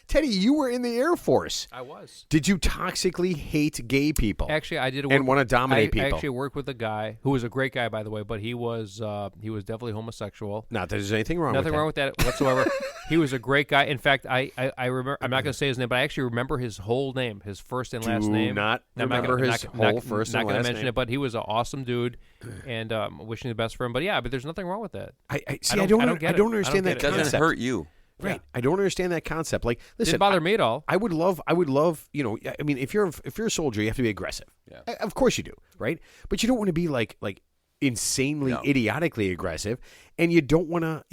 Teddy? You were in the Air Force. I was. Did you toxically hate gay people? Actually, I did. And wanna dominate I people. actually worked with a guy who was a great guy, by the way, but he was definitely homosexual. Not that there's anything wrong Nothing with wrong with that whatsoever. He was a great guy. In fact, I remember. I'm not going to say his name, but I actually remember his whole name, his first and last Do name. not And I'm remember gonna- his not- whole not- first not and gonna last mention name. it, but he was an awesome dude, and wishing the best for him. But yeah, but there's nothing wrong with that. I I don't get it. understand I that don't It get it. doesn't concept. hurt you. Right. I don't understand that concept. Like, listen, Didn't bother me at all. I would love, I mean, if you're a soldier, you have to be aggressive. Yeah. Of course you do, right? But you don't want to be like insanely, No. idiotically aggressive, and you don't want to.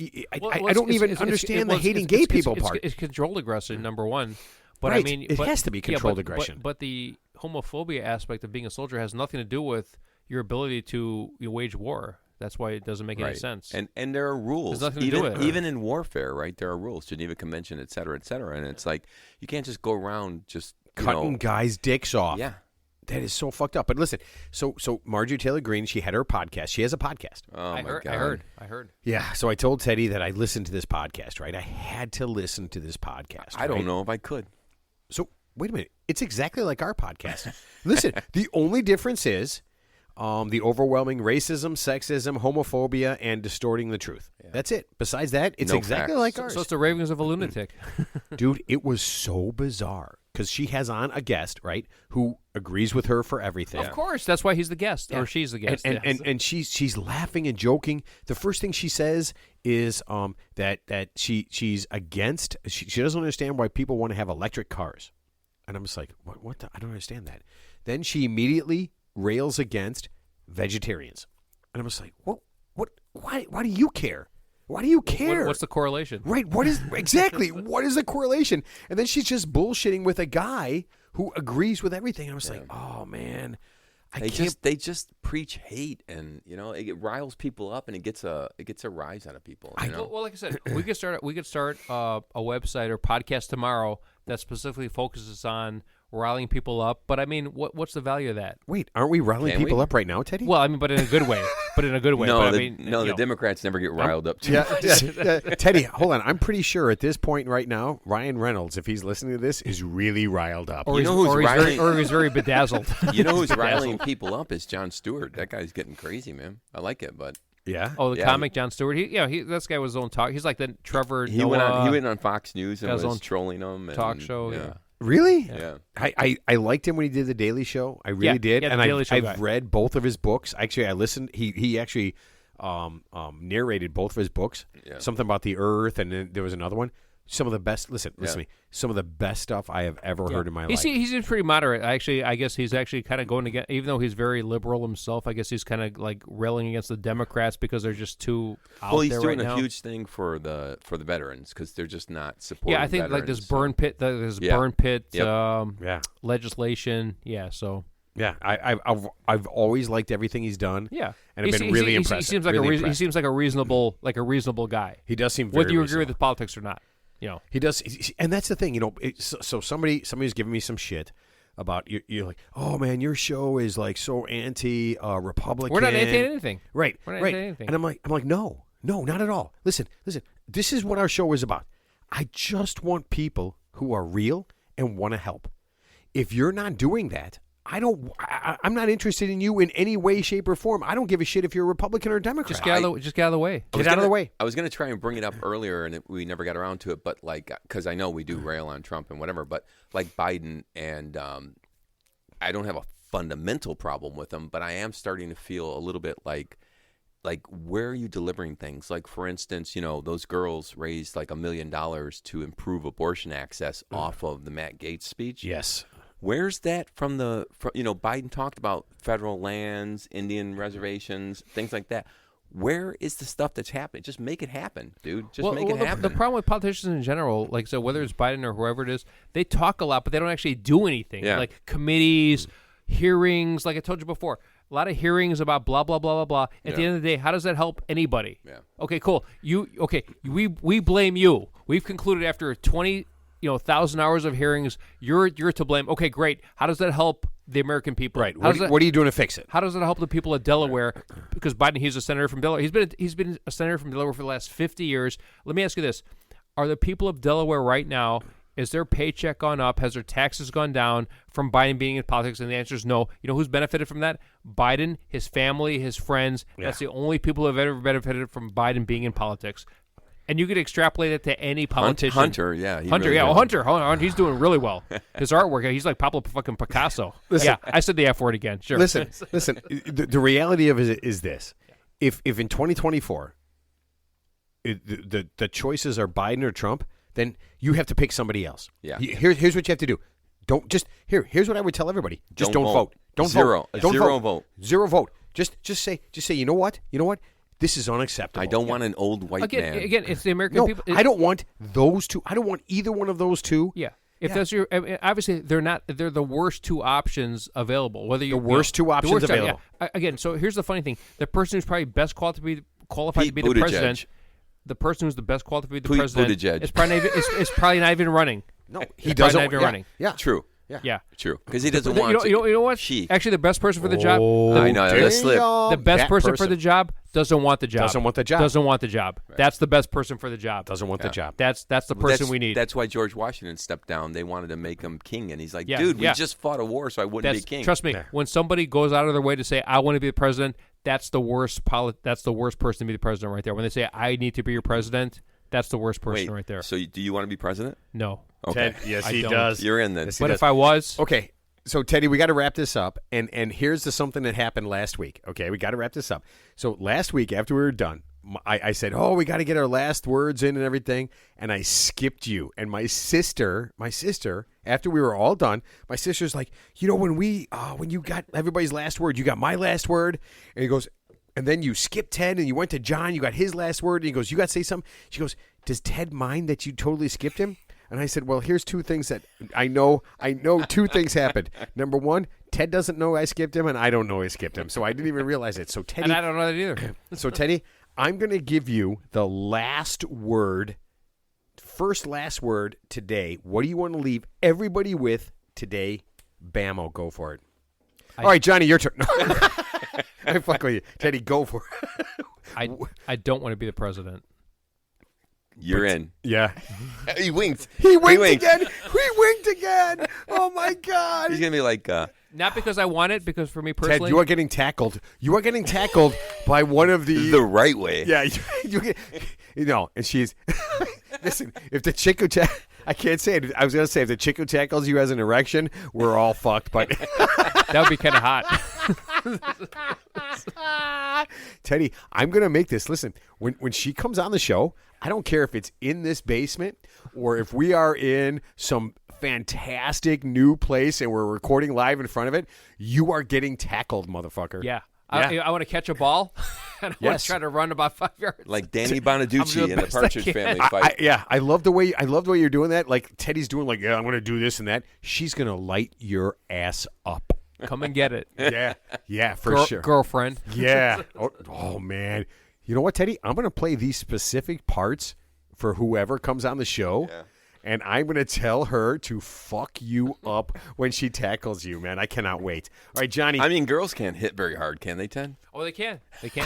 Well, I it's- don't it's- even it's- understand well, the hating it's- gay it's- people it's- part. It's controlled aggression, number one. But Right. I mean, It but- has to be controlled but- aggression. But the homophobia aspect of being a soldier has nothing to do with your ability to wage war. That's why it doesn't make any Right. sense. And there are rules. There's nothing to do with it. Even in warfare, right? There are rules. Geneva Convention, et cetera, et cetera. And it's like you can't just go around just Cutting guys' dicks off. Yeah. That is so fucked up. But listen, so Marjorie Taylor Greene, she had her podcast. She has a podcast. Oh I my heard. God. I heard. Yeah. So I told Teddy that I listened to this podcast, right? I had to listen to this podcast. I don't right? know if I could. So wait a minute. It's exactly like our podcast. Listen, the only difference is the overwhelming racism, sexism, homophobia, and distorting the truth. That's it. Besides that, it's No exactly facts. like So, ours. so it's the ravings of a lunatic. Dude, it was so bizarre. because she has on a guest, right, who agrees with her for everything. Of course, that's why he's the guest, or she's the guest. And she's laughing and joking. The first thing she says is that she's against. She doesn't understand why people want to have electric cars, and I'm just like, what? I don't understand that. Then she immediately rails against vegetarians, and I'm just like, what? Why do you care? Why do you care? What's the correlation? Right. What is exactly? What is the correlation? And then she's just bullshitting with a guy who agrees with everything. I was like, oh man, they just preach hate, and it riles people up, and it gets a rise out of people. Well, like I said, we could start a website or podcast tomorrow that specifically focuses on riling people up. But I mean, what's the value of that? Wait, aren't we riling people up right now, Teddy? Well, I mean, but in a good way. No, but the Democrats never get riled up too much. Teddy, hold on. I'm pretty sure at this point right now, Ryan Reynolds, if he's listening to this, is really riled up. Or he's very bedazzled. You know who's riling people up is Jon Stewart. That guy's getting crazy, man. I like it, but. Yeah. Oh, the comic Jon Stewart. This guy was his own talk. He's like the Trevor Noah. He went on Fox News and was trolling them. Talk show. Yeah. Really? Yeah. I liked him when he did the Daily Show. I really did. Yeah, and I've read both of his books. Actually, I listened. He actually narrated both of his books. Yeah. Something about the Earth, and then there was another one. Some of the best. Listen to me. Some of the best stuff I have ever heard in my life. He's pretty moderate. Actually, I guess he's actually kind of going against, even though he's very liberal himself. I guess he's kind of like railing against the Democrats because they're just too out there right now. Well, he's doing a huge thing for the veterans because they're just not supporting. Yeah, I think veterans, like this burn pit, burn pit legislation. Yeah, so. Yeah, I've always liked everything he's done. Yeah, and I've been really impressed. He seems like a reasonable guy. He does seem very whether you reasonable. agree with the politics or not. He does, and that's the thing. So somebody's giving me some shit about you're like, oh man, your show is like so anti-Republican. We're not anti anything, right? We're not right. Anything. And I'm like, no, not at all. Listen. This is what our show is about. I just want people who are real and want to help. If you're not doing that, I'm not interested in you in any way, shape, or form. I don't give a shit if you're a Republican or a Democrat. Just get out of the way. Get out of the way. I was going to try and bring it up earlier, and we never got around to it. But because I know we do rail on Trump and whatever, but like Biden and I don't have a fundamental problem with him, but I am starting to feel a little bit like where are you delivering things? Like for instance, those girls raised like $1 million to improve abortion access off of the Matt Gaetz speech. Yes. Where's that from Biden talked about federal lands, Indian reservations, things like that. Where is the stuff that's happening? Just make it happen, dude. Make it happen. The problem with politicians in general, so whether it's Biden or whoever it is, they talk a lot, but they don't actually do anything. Yeah. Like committees, hearings, like I told you before, a lot of hearings about blah, blah, blah, blah, blah. At the end of the day, how does that help anybody? Yeah. Okay, cool. We blame you. We've concluded after 1,000 hours of hearings, you're to blame. Okay, great. How does that help the American people? Right. What are you doing to fix it? How does that help the people of Delaware? Because Biden, he's a senator from Delaware. He's been a senator from Delaware for the last 50 years. Let me ask you this: are the people of Delaware right now? Is their paycheck gone up? Has their taxes gone down from Biden being in politics? And the answer is no. You know who's benefited from that? Biden, his family, his friends. Yeah. That's the only people who have ever benefited from Biden being in politics. And you could extrapolate it to any politician. Hunter, yeah. Hunter, he's doing really well. His artwork, he's like Pablo fucking Picasso. Listen, I said the F word again. Sure. Listen. The reality of it is this: if in 2024, the choices are Biden or Trump, then you have to pick somebody else. Yeah. Here's what you have to do. Don't just here's what I would tell everybody: just don't vote. Don't vote. Don't Zero vote. vote. Zero vote. Just say you know what? This is unacceptable. I don't want an old white man. Again, it's the American people. I don't want those two. I don't want either one of those two. Yeah. That's your. Obviously, they're not. They're the worst two options available. Whether you the worst two options available. Yeah. Again, so here's the funny thing: the person who's probably best qualified to be the president, the person who's the best qualified to be the president, is probably not even running. No, he doesn't. Not even running. Yeah, true. Yeah. True. Because he doesn't want to. You know what? Actually, the best person for the job. I know. Let's slip. The best person for the job doesn't want the job. Doesn't want the job. Doesn't want the job. Right. That's the best person for the job. Doesn't want the job. That's the person we need. That's why George Washington stepped down. They wanted to make him king, and he's like, dude, we just fought a war, so I wouldn't be king. Trust me. Yeah. When somebody goes out of their way to say, I want to be the president, that's the worst. That's the worst person to be the president right there. When they say, I need to be your president, That's the worst person Wait, right there. So do you want to be president? No. Okay. Ted, yes, I he don't. does. You're in then. Yes, he But does. if I was, Okay, so Teddy, we got to wrap this up, and here's something that happened last week. Okay, we got to wrap this up. So last week, after we were done, I said, "Oh, we got to get our last words in and everything," and I skipped you. And my sister, after we were all done, my sister's like, when you got everybody's last word, you got my last word, and he goes, and then you skipped Ted, and you went to John, you got his last word, and he goes, you got to say something. She goes, does Ted mind that you totally skipped him? And I said, well, here's two things that I know. Two things happened. Number one, Ted doesn't know I skipped him, and I don't know I skipped him. So I didn't even realize it. So Teddy, and I don't know that either. so Teddy, I'm going to give you the last word, last word today. What do you want to leave everybody with today? Bammo, go for it. All right, Johnny, your turn. I fuck with you. Teddy, go for it. I don't want to be the president. You're in. Yeah. He winked. He winked again. He winked again. Oh, my God. He's going to be like... Not because I want it, because for me Ted, personally, you are getting tackled. You are getting tackled by one of the right way. Yeah, and she's. Listen, if the chick who I can't say it. I was gonna say if the chick who tackles you has an erection, we're all fucked. But that would be kind of hot. Teddy, I'm gonna make this. Listen, when she comes on the show, I don't care if it's in this basement or if we are in some fantastic new place and we're recording live in front of it. You are getting tackled, motherfucker. Yeah. Yeah. I want to catch a ball, and I want Yes. to try to run about 5 yards. Like Danny I'm Bonaducci doing in the best I Partridge can. Family fight. I love the way you're doing that. Like Teddy's doing, like, yeah, I'm gonna do this and that. She's gonna light your ass up. Come and get it, Yeah, for sure. girlfriend. Yeah. Oh, man. You know what, Teddy? I'm gonna play these specific parts for whoever comes on the show. Yeah. And I'm going to tell her to fuck you up when she tackles you, man. I cannot wait. All right, Johnny. I mean, girls can't hit very hard, can they, Ted? Oh, they can. They can.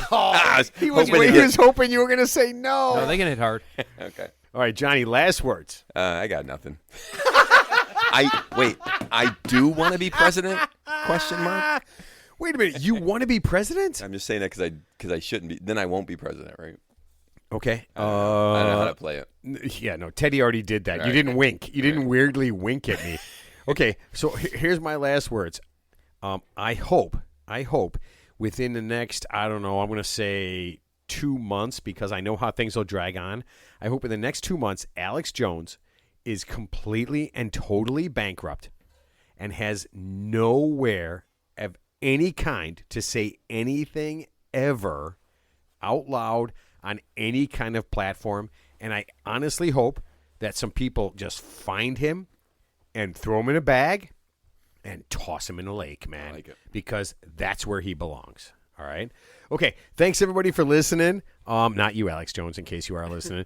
He was hoping you were going to say no. No, they can hit hard. Okay. All right, Johnny, last words. I got nothing. I do want to be president? Question mark. Wait a minute. You want to be president? I'm just saying that because I shouldn't be. Then I won't be president, right? Okay. I don't know how to play it. Yeah, no, Teddy already did that. All You right. didn't wink. You didn't weirdly wink at me. Okay, so here's my last words. I hope within the next, I don't know, I'm going to say 2 months because I know how things will drag on. I hope in the next 2 months, Alex Jones is completely and totally bankrupt and has nowhere of any kind to say anything ever out loud on any kind of platform. And I honestly hope that some people just find him and throw him in a bag and toss him in a lake, man. I like it. Because that's where he belongs. All right? Okay, thanks everybody for listening. Not you, Alex Jones, in case you are listening.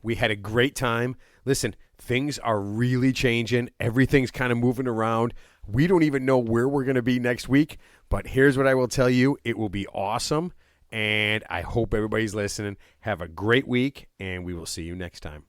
We had a great time. Listen, things are really changing. Everything's kind of moving around. We don't even know where we're going to be next week. But here's what I will tell you. It will be awesome. And I hope everybody's listening. Have a great week, and we will see you next time.